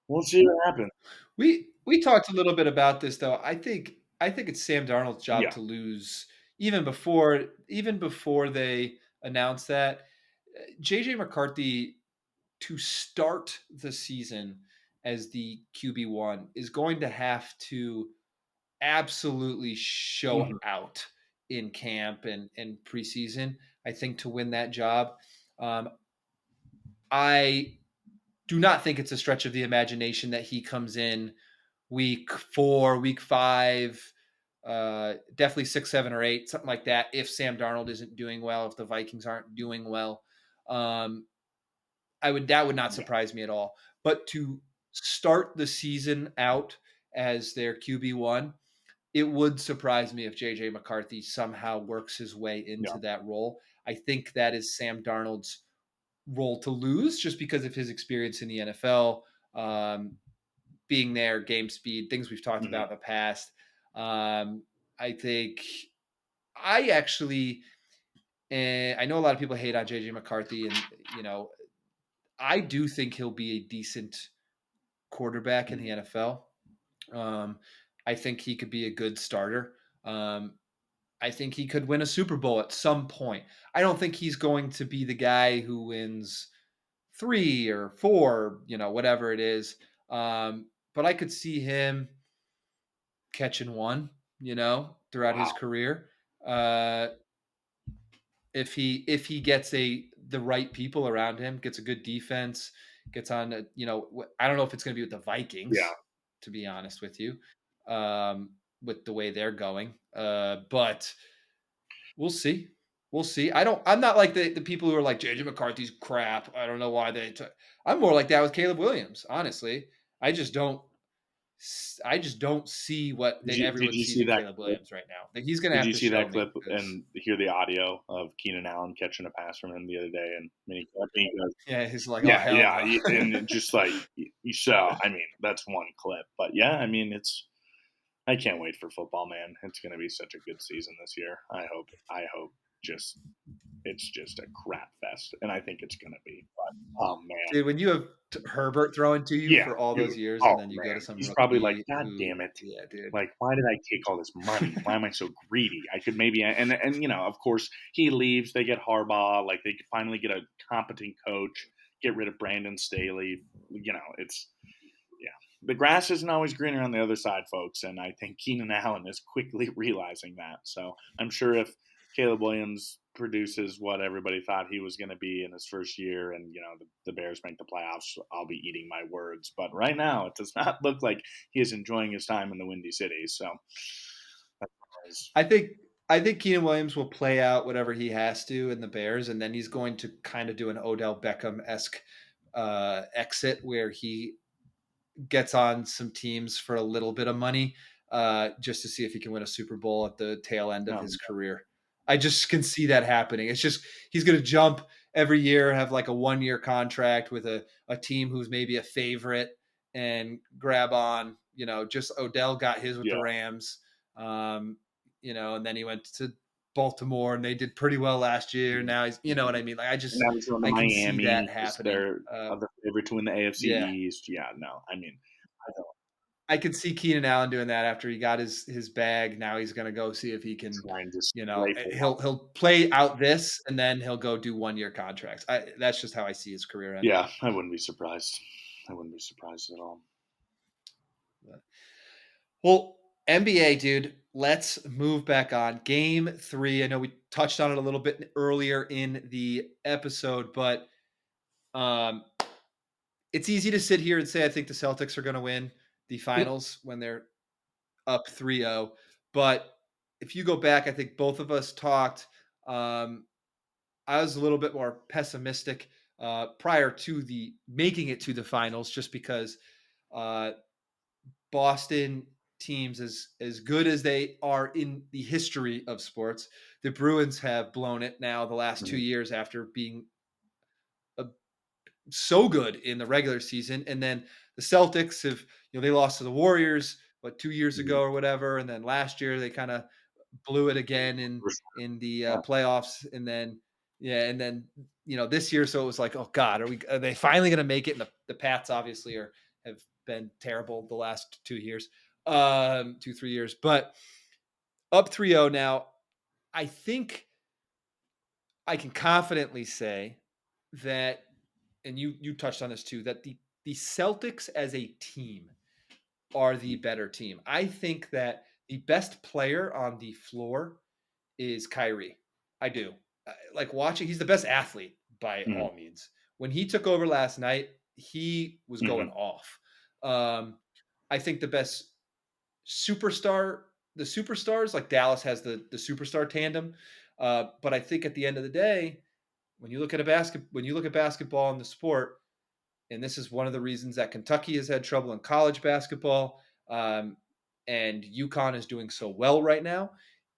we'll see what happens. We talked a little bit about this though. I think it's Sam Darnold's job Yeah. to lose even before they announced that. JJ McCarthy to start the season as the QB1 is going to have to absolutely show Mm-hmm. out in camp and preseason, I think, to win that job. I do not think it's a stretch of the imagination that he comes in week 4, week 5, definitely 6, 7, or 8, something like that. If Sam Darnold isn't doing well, if the Vikings aren't doing well, um, that would not Yeah. surprise me at all. But to start the season out as their QB1, it would surprise me if JJ McCarthy somehow works his way Yeah. into that role. I think that is Sam Darnold's role to lose just because of his experience in the NFL, being there, game speed, things we've talked Mm-hmm. about in the past. I think I actually, I know a lot of people hate on JJ McCarthy, and I do think he'll be a decent quarterback in the NFL. I think he could be a good starter. I think he could win a Super Bowl at some point. I don't think he's going to be the guy who wins 3 or 4, whatever it is. But I could see him catching one, throughout his Wow. career. Uh, if he gets the right people around him, gets a good defense, gets on. I don't know if it's going to be with the Yeah. Vikings, to be honest with you, with the way they're going. But we'll see. We'll see. I'm not like the people who are like JJ McCarthy's crap. I don't know why I'm more like that with Caleb Williams. Honestly, I just don't. I just don't see what Did everyone you sees see in that Caleb clip? Williams right now. Like, he's going to Did have you to see show that me clip because and hear the audio of Keenan Allen catching a pass from him the other day and mini he goes, yeah, he's like, oh yeah, hell yeah, no. and just like you saw, I mean, that's one clip, but yeah, I mean, I can't wait for football, man. It's going to be such a good season this year. I hope just it's just a crap fest, and I think it's going to be. But oh man, Dude, when you have Herbert throwing to you yeah, for all dude. those years, and Oh then you go to man, some he's probably like, rookie God who, damn it. yeah, dude, Like, why did I take all this money? Why am I so greedy? I could maybe, and of course, he leaves. They get Harbaugh. Like, they finally get a competent coach. Get rid of Brandon Staley. It's yeah. The grass isn't always greener on the other side, folks, and I think Keenan Allen is quickly realizing that. So I'm sure if Caleb Williams produces what everybody thought he was going to be in his first year, and the Bears make the playoffs, I'll be eating my words. But right now, it does not look like he is enjoying his time in the Windy City. So I think Keenan Williams will play out whatever he has to in the Bears, and then he's going to kind of do an Odell Beckham esque exit where he gets on some teams for a little bit of money, just to see if he can win a Super Bowl at the tail end of his career. I just can see that happening. It's just he's going to jump every year have like a 1-year contract with a team who's maybe a favorite and grab on. Just Odell got his with the Yeah. Rams, and then he went to Baltimore and they did pretty well last year. Now he's, you know what I mean? Like And now he's going to I can see Miami that because happening. they're the favorite to win the AFC Yeah, East. Yeah, no, I mean, I don't I could see Keenan Allen doing that after he got his bag. Now he's going to go see if he can, try and just play for one. he'll play out this and then he'll go do 1-year contracts. That's just how I see his career ending. Yeah, I wouldn't be surprised. I wouldn't be surprised at all. Well, NBA, dude, let's move back on. Game 3. I know we touched on it a little bit earlier in the episode, but um, it's easy to sit here and say I think the Celtics are going to win the finals when they're up 3-0. But if you go back, I think both of us talked. Um, I was a little bit more pessimistic prior to the making it to the finals, just because uh, Boston teams, as good as they are in the history of sports, the Bruins have blown it now the last 2 years after being so good in the regular season. And then the Celtics have, they lost to the Warriors, 2 years ago or whatever. And then last year they kind of blew it again in the Yeah. playoffs. And then, this year. So it was like, oh God, are they finally going to make it? And the Pats obviously have been terrible the last 2 years, 3 years, but up 3-0 now. I think I can confidently say that, and you touched on this too, that the Celtics as a team are the better team. I think that the best player on the floor is Kyrie. I do. Like watching, he's the best athlete by Mhm. all means. When he took over last night, he was going off. I think the best the superstars, like Dallas has the superstar tandem. But I think at the end of the day, when you look at basketball in the sport, and this is one of the reasons that Kentucky has had trouble in college basketball, and UConn is doing so well right now,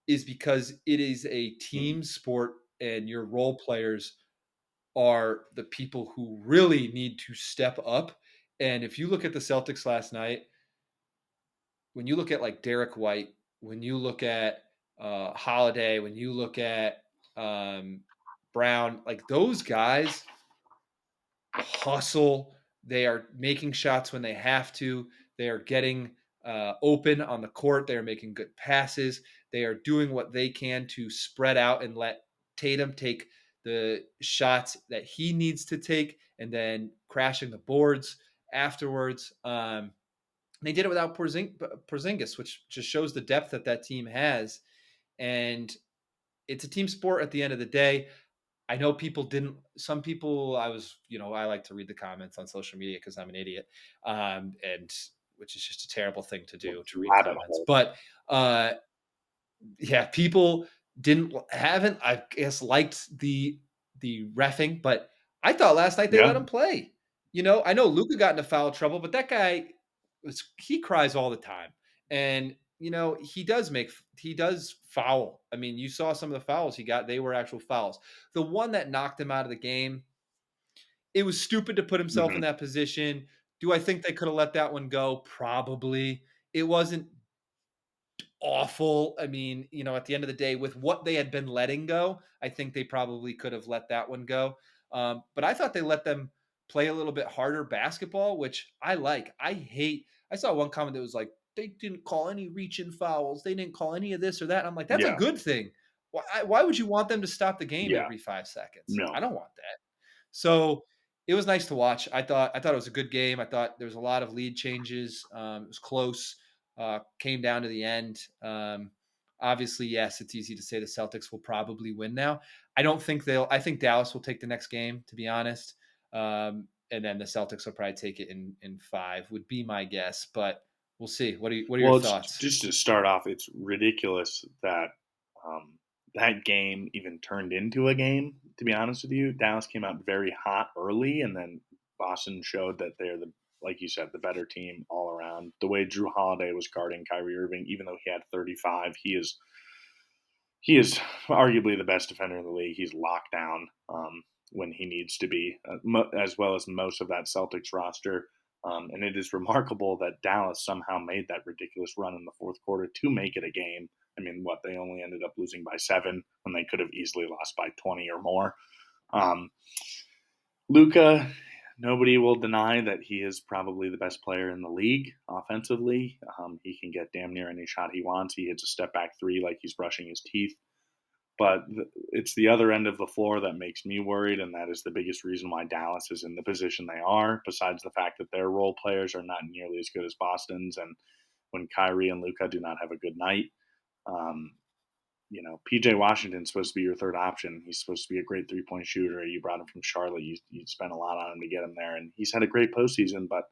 is because it is a team sport, and your role players are the people who really need to step up. And if you look at the Celtics last night, when you look at like Derek White, when you look at Holiday, when you look at Brown, like those guys hustle. They are making shots when they have to. They are getting open on the court. They are making good passes. They are doing what they can to spread out and let Tatum take the shots that he needs to take, and then crashing the boards afterwards. They did it without Porzingis, which just shows the depth that team has. And it's a team sport at the end of the day. I know some people, I like to read the comments on social media because I'm an idiot. And which is just a terrible thing to do, to read Rabbit comments. hole. But people haven't, I guess, liked the reffing, but I thought last night they let Yeah. him play. I know Luka got into foul trouble, but that guy he cries all the time. And he does foul. I mean, you saw some of the fouls he got, they were actual fouls. The one that knocked him out of the game, it was stupid to put himself in that position. Do I think they could have let that one go? Probably. It wasn't awful. I mean, at the end of the day, with what they had been letting go, I think they probably could have let that one go. But I thought they let them play a little bit harder basketball, which I like. I saw one comment that was like, they didn't call any reach-in fouls. They didn't call any of this or that. And I'm like, that's a Yeah. good thing. Why would you want them to stop the game Yeah. every 5 seconds? No. I don't want that. So it was nice to watch. I thought it was a good game. I thought there was a lot of lead changes. It was close. Came down to the end. Obviously, yes, it's easy to say the Celtics will probably win now. I think Dallas will take the next game, to be honest. And then the Celtics will probably take it in 5, would be my guess. But we'll see. What are your thoughts? Just to start off, it's ridiculous that that game even turned into a game. To be honest with you, Dallas came out very hot early, and then Boston showed that they're like you said, the better team all around. The way Drew Holiday was guarding Kyrie Irving, even though he had 35, he is arguably the best defender in the league. He's locked down. when he needs to be, as well as most of that Celtics roster. And it is remarkable that Dallas somehow made that ridiculous run in the fourth quarter to make it a game. I mean, they only ended up losing by 7 when they could have easily lost by 20 or more. Luka, nobody will deny that he is probably the best player in the league offensively. He can get damn near any shot he wants. He hits a step back three like he's brushing his teeth. But it's the other end of the floor that makes me worried, and that is the biggest reason why Dallas is in the position they are, besides the fact that their role players are not nearly as good as Boston's. And when Kyrie and Luka do not have a good night, PJ Washington's supposed to be your third option. He's supposed to be a great three-point shooter. You brought him from Charlotte. You spent a lot on him to get him there, and he's had a great postseason, but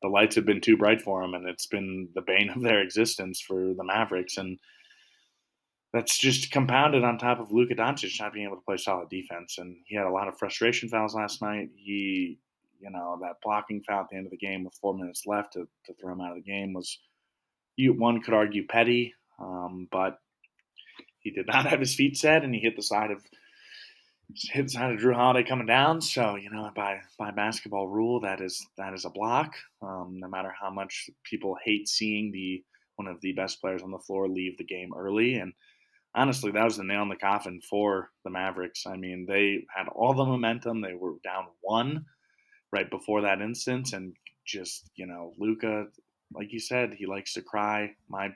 the lights have been too bright for him, and it's been the bane of their existence for the Mavericks. And that's just compounded on top of Luka Doncic not being able to play solid defense. And he had a lot of frustration fouls last night. That blocking foul at the end of the game with 4 minutes left to throw him out of the game was, one could argue, petty, but he did not have his feet set, and he hit the side of Drew Holiday coming down. So, by basketball rule, that is a block. No matter how much people hate seeing one of the best players on the floor leave the game early. And honestly, that was the nail in the coffin for the Mavericks. I mean, they had all the momentum. They were down 1 right before that instance, and just, Luka, like you said, he likes to cry. My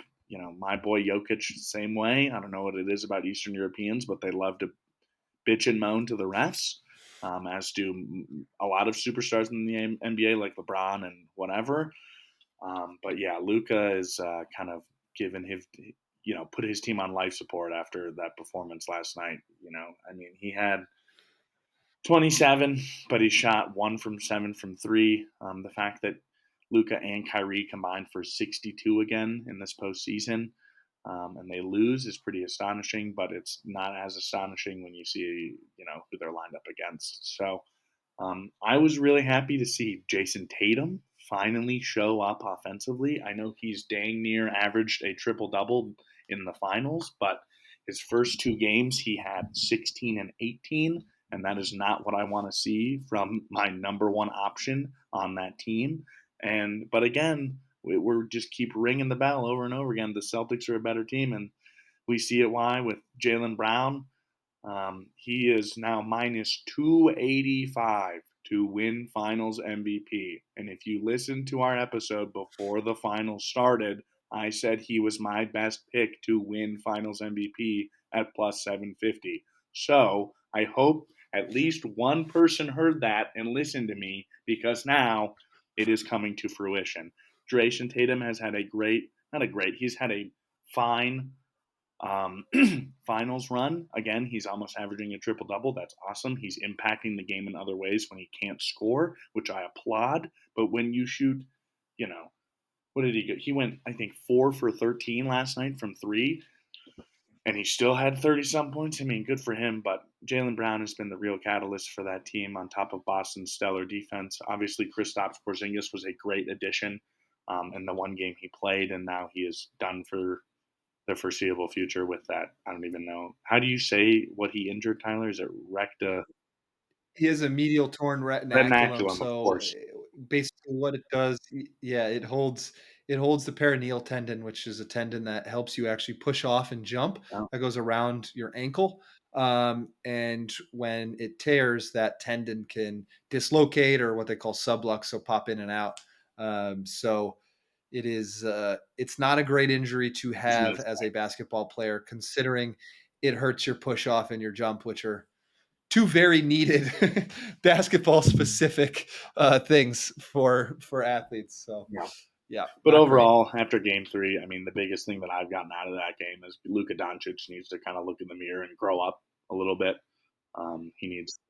boy Jokic, the same way. I don't know what it is about Eastern Europeans, but they love to bitch and moan to the refs, as do a lot of superstars in the NBA, like LeBron and whatever. But yeah, Luka is kind of given his, put his team on life support after that performance last night. He had 27, but he shot 1 from 7 from 3. The fact that Luka and Kyrie combined for 62 again in this postseason, and they lose is pretty astonishing, but it's not as astonishing when you see, who they're lined up against. So I was really happy to see Jason Tatum finally show up offensively. I know he's dang near averaged a triple-double in the finals, but his first 2 games he had 16 and 18, and that is not what I want to see from my number one option on that team. But again, we're just keep ringing the bell over and over again. The Celtics are a better team, and we see it why with Jaylen Brown. He is now minus 285 to win Finals MVP. And if you listen to our episode before the finals started, I said he was my best pick to win Finals MVP at plus 750. So I hope at least one person heard that and listened to me, because now it is coming to fruition. Jason Tatum has had he's had a fine finals run. Again, he's almost averaging a triple-double. That's awesome. He's impacting the game in other ways when he can't score, which I applaud. But when you shoot, what did he go? He went, I think, 4 for 13 last night from 3, and he still had 30-some points. I mean, good for him, but Jaylen Brown has been the real catalyst for that team on top of Boston's stellar defense. Obviously, Kristaps Porzingis was a great addition in the one game he played, and now he is done for the foreseeable future with that. I don't even know. How do you say what he injured, Tyler? Is it He has a medial torn retinaculum. Of So course. basically what it does, it holds the perineal tendon, which is a tendon that helps you actually push off and jump. Oh. That goes around your ankle. And when it tears, that tendon can dislocate, or what they call sublux, so pop in and out. So it is it's not a great injury to have as a basketball player, considering it hurts your push off and your jump, which are 2 very needed basketball specific things for athletes. So yeah. But overall, after game 3, I mean, the biggest thing that I've gotten out of that game is Luka Doncic needs to kind of look in the mirror and grow up a little bit. He needs to.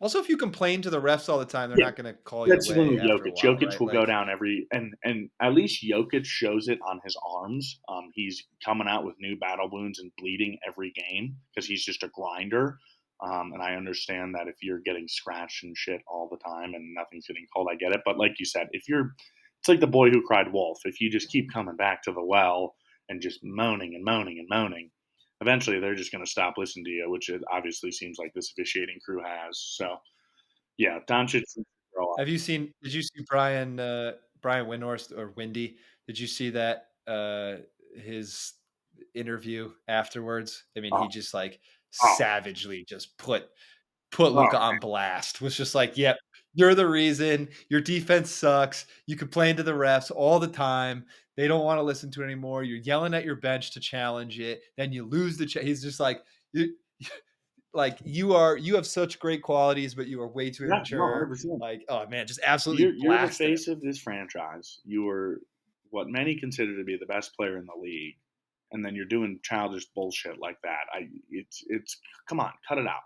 Also, if you complain to the refs all the time, they're not going to call you That's the thing away with after Jokic. a while, Jokic right? will go down and at least Jokic shows it on his arms. He's coming out with new battle wounds and bleeding every game because he's just a grinder. And I understand that if you're getting scratched and shit all the time and nothing's getting called, I get it. But like you said, it's like the boy who cried wolf. If you just keep coming back to the well and just moaning and moaning and moaning, eventually they're just going to stop listening to you, which it obviously seems like this officiating crew has. So, yeah, Doncic needs to grow up. Did you see Brian Windhorst or Windy? Did you see that his interview afterwards? I mean, he Oh, just like oh, savagely just put oh, Luka on blast. Was just like, yep, you're the reason. Your defense sucks. You complain to the refs all the time. They don't want to listen to it anymore. You're yelling at your bench to challenge it. Then you lose the. He's just like, you, like you have such great qualities, but you are way too yeah, no, immature. 100%. Like, oh man, just absolutely You're the blasted him. face of this franchise. You were what many consider to be the best player in the league, and then you're doing childish bullshit like that. It's come on, cut it out.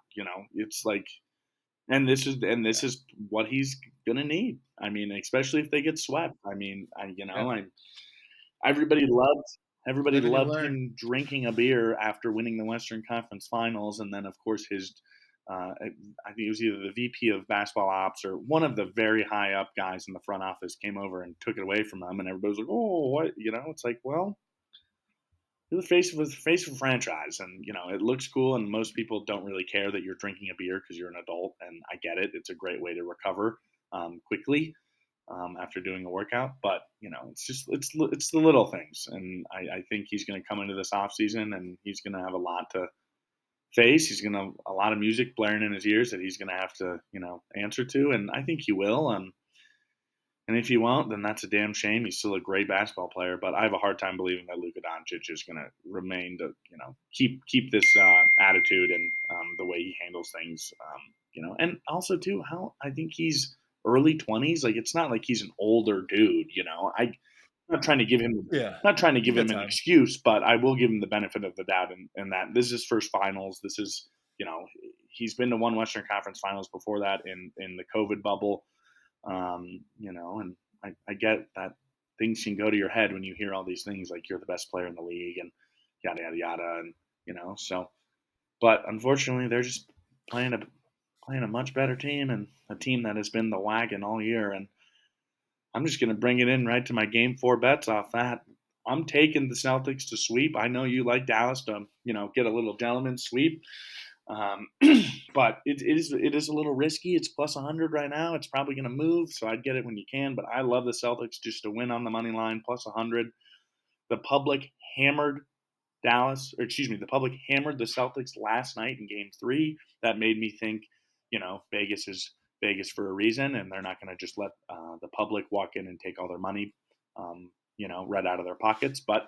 It's like, and this is what he's gonna need. I mean, especially if they get swept. I mean, Yeah, everybody loved live and you learn. him drinking a beer after winning the Western Conference Finals, and then of course his. I think it was either the VP of basketball ops or one of the very high up guys in the front office came over and took it away from him, and everybody was like, "Oh, what?" It's like, well, you're the face of a franchise, and it looks cool, and most people don't really care that you're drinking a beer because you're an adult, and I get it. It's a great way to recover quickly after doing a workout. But it's just it's the little things, and I think he's going to come into this off season, and he's going to have a lot to face. He's going to a lot of music blaring in his ears that he's going to have to answer to, and I think he will. And if he won't, then that's a damn shame. He's still a great basketball player, but I have a hard time believing that Luka Doncic is going to remain to keep this attitude and the way he handles things. And also too, how I think he's early 20s. Like it's not like he's an older dude. I'm not trying to give him Yeah, not trying to he's give got him an time. excuse, but I will give him the benefit of the doubt in that this is his first finals. This is he's been to one Western Conference Finals before that in the COVID bubble. And I get that things can go to your head when you hear all these things like you're the best player in the league and yada yada yada, and so. But unfortunately, they're just playing a much better team and a team that has been the wagon all year. And I'm just going to bring it in right to my game 4 bets off that. I'm taking the Celtics to sweep. I know you like Dallas to get a little gentleman sweep. Um, but it is a little risky. It's plus 100 right now. It's probably going to move, so I'd get it when you can. But I love the Celtics just to win on the money line plus 100. The public hammered the public hammered the Celtics last night in Game 3. That made me think, Vegas is Vegas for a reason, and they're not going to just let the public walk in and take all their money, right out of their pockets. But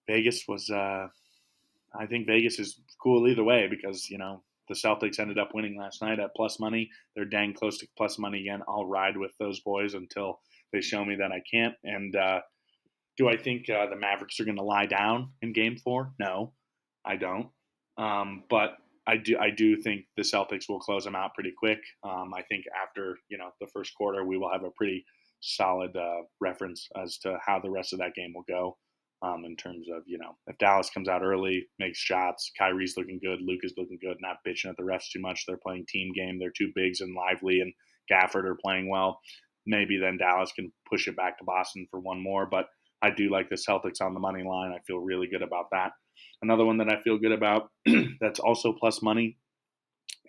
Vegas was I think Vegas is cool either way because, the Celtics ended up winning last night at plus money. They're dang close to plus money again. I'll ride with those boys until they show me that I can't. And do I think the Mavericks are going to lie down in Game 4? No, I don't. But I do think the Celtics will close them out pretty quick. I think after the first quarter, we will have a pretty solid reference as to how the rest of that game will go. In terms of if Dallas comes out early, makes shots, Kyrie's looking good, Luka's looking good, not bitching at the refs too much. They're playing team game. They're two bigs and Lively and Gafford are playing well. Maybe then Dallas can push it back to Boston for one more. But I do like the Celtics on the money line. I feel really good about that. Another one that I feel good about that's also plus money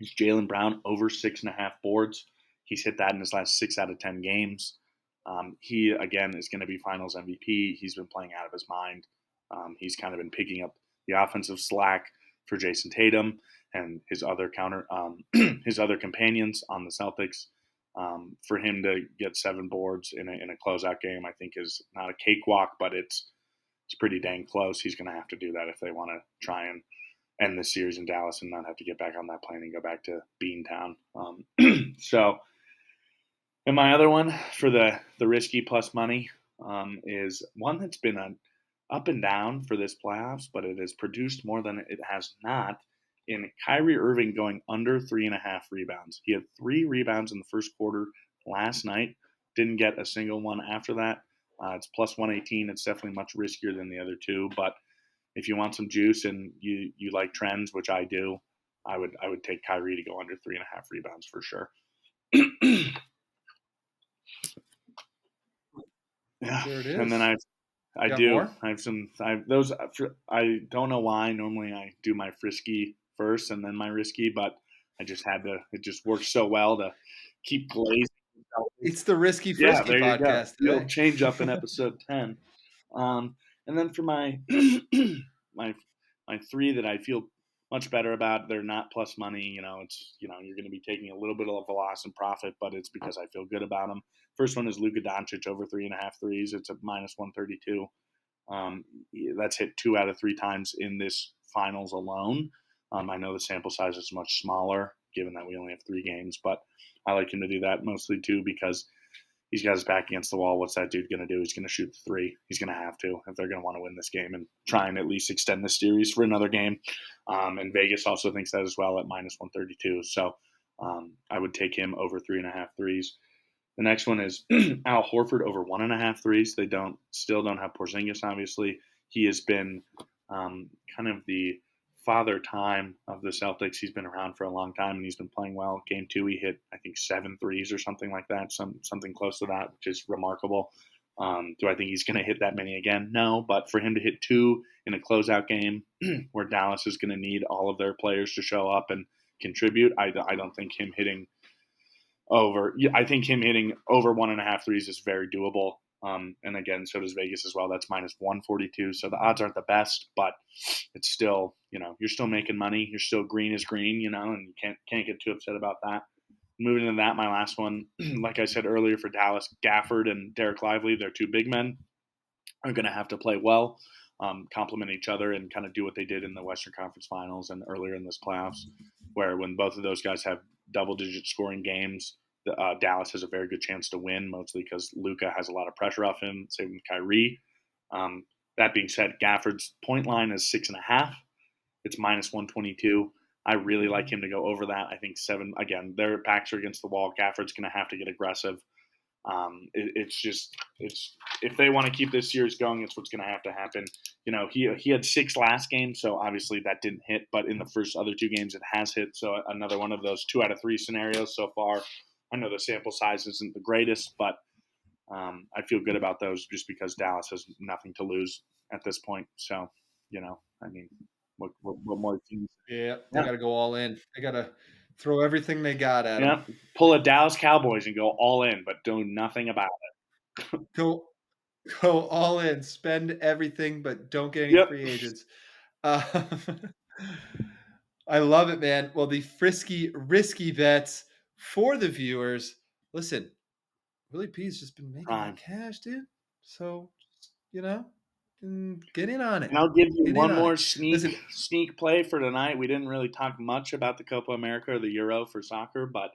is Jaylen Brown over 6.5 boards. He's hit that in his last 6 out of 10 games. He, again, is going to be finals MVP. He's been playing out of his mind. He's kind of been picking up the offensive slack for Jason Tatum and his other his other companions on the Celtics. For him to get 7 boards in a closeout game, I think is not a cakewalk, but it's pretty dang close. He's going to have to do that if they want to try and end this series in Dallas and not have to get back on that plane and go back to Beantown. So. And my other one for the risky plus money is one that's been an up and down for this playoffs, but it has produced more than it has not. In Kyrie Irving going under 3.5 rebounds. He had 3 rebounds in the first quarter last night. Didn't get a single one after that. It's plus 118. It's definitely much riskier than the other two. But if you want some juice and you like trends, which I do, I would take Kyrie to go under 3.5 rebounds for sure. Yeah, There it is. and then I Got do. more? I have some. Those. I don't know why. Normally, I do my Frisky first and then my Risky, but I just had to. It just works so well to keep glazing. It's the Risky Yeah, Frisky there you go. podcast Little today. change up in episode 10. And then for my my my three that I feel much better about, they're not plus money. It's you're going to be taking a little bit of a loss in profit, but it's because I feel good about them. First one is Luka Doncic over 3.5 threes. It's a minus 132. Um, that's hit 2 out of 3 times in this finals alone. I know the sample size is much smaller, given that we only have 3 games, but I like him to do that mostly too because he's got his back against the wall. What's that dude going to do? He's going to shoot the 3. He's going to have to if they're going to want to win this game and try and at least extend the series for another game. And Vegas also thinks that as well at minus 132. So I would take him over 3.5 threes. The next one is Al Horford over 1.5 threes. They still don't have Porzingis. Obviously, he has been kind of the father time of the Celtics. He's been around for a long time and he's been playing well. Game 2, he hit I think 7 threes or something like that, something close to that, which is remarkable. Do I think he's going to hit that many again? No, but for him to hit 2 in a closeout game where Dallas is going to need all of their players to show up and contribute, I don't think him hitting over. I think him hitting over 1.5 threes is very doable. And again, so does Vegas as well. That's minus 142. So the odds aren't the best, but it's still, you're still making money. You're still green is green, and you can't get too upset about that. Moving into that, my last one, like I said earlier for Dallas, Gafford and Derek Lively, they're 2 big men, are going to have to play well, complement each other, and kind of do what they did in the Western Conference Finals and earlier in this playoffs, where when both of those guys have double-digit scoring games, Dallas has a very good chance to win, mostly because Luka has a lot of pressure off him, same with Kyrie. That being said, Gafford's point line is 6.5. It's minus 122. I really like him to go over that. I think 7, again, their backs are against the wall. Gafford's going to have to get aggressive. It's if they want to keep this series going, it's what's going to have to happen. He had 6 last game, so obviously that didn't hit. But in the first other 2 games, it has hit. So another one of those 2 out of 3 scenarios so far. I know the sample size isn't the greatest, but I feel good about those just because Dallas has nothing to lose at this point. So, I mean, what more teams? Yeah, they got to go all in. They got to throw everything they got at them. Pull a Dallas Cowboys and go all in, but do nothing about it. Go all in. Spend everything, but don't get any free agents. I love it, man. Well, the Frisky risky bets for the viewers. Listen, Willie P's just been making that cash, dude. So, get in on it. And I'll give you Get one in on more it. sneak play for tonight. We didn't really talk much about the Copa America or the Euro for soccer, but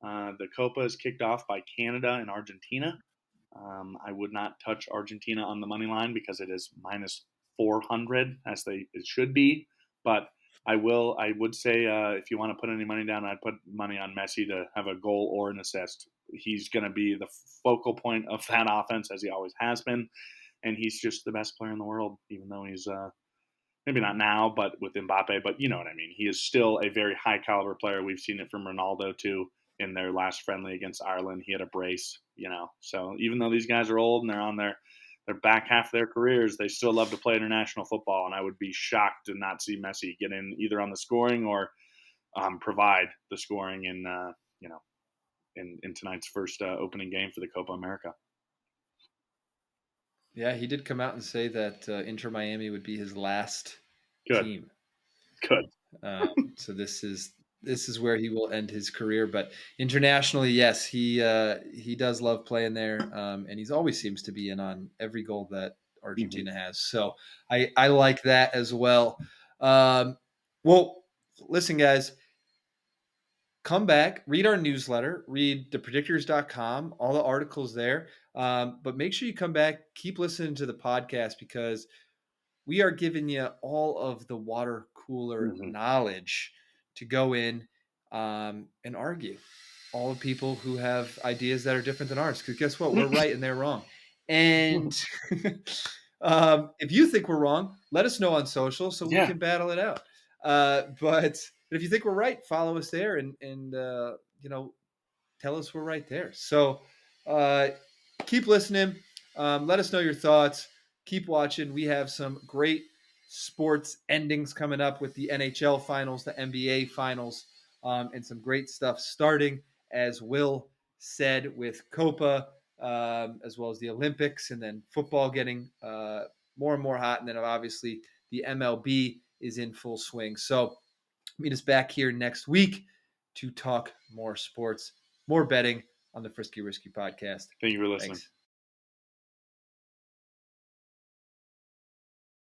the Copa is kicked off by Canada and Argentina. I would not touch Argentina on the money line because it is minus 400 as it should be. But I would say if you want to put any money down, I'd put money on Messi to have a goal or an assist. He's going to be the focal point of that offense as he always has been. And he's just the best player in the world, even though he's maybe not now, but with Mbappe. But you know what I mean. He is still a very high caliber player. We've seen it from Ronaldo too. In their last friendly against Ireland, he had a brace. So even though these guys are old and they're on their back half of their careers, they still love to play international football. And I would be shocked to not see Messi get in either on the scoring or provide the scoring in tonight's first opening game for the Copa America. Yeah, he did come out and say that Inter Miami would be his last team. Good. So this is where he will end his career. But internationally, yes, he does love playing there, and he's always seems to be in on every goal that Argentina has. So I like that as well. Well, listen, guys. Come back, read our newsletter, read thepredictors.com, all the articles there. But make sure you come back, keep listening to the podcast because we are giving you all of the water cooler knowledge to go in and argue. All the people who have ideas that are different than ours. Because guess what? We're right and they're wrong. And if you think we're wrong, let us know on social so we can battle it out. But if you think we're right, follow us there and tell us we're right there. So keep listening. Let us know your thoughts. keep watching. We have some great sports endings coming up with the NHL finals, the NBA finals, and some great stuff starting, as Will said, with Copa, as well as the Olympics, and then football getting more and more hot. And then obviously the MLB is in full swing. So meet us back here next week to talk more sports, more betting on the Frisky Risky podcast. Thank you for listening. Thanks.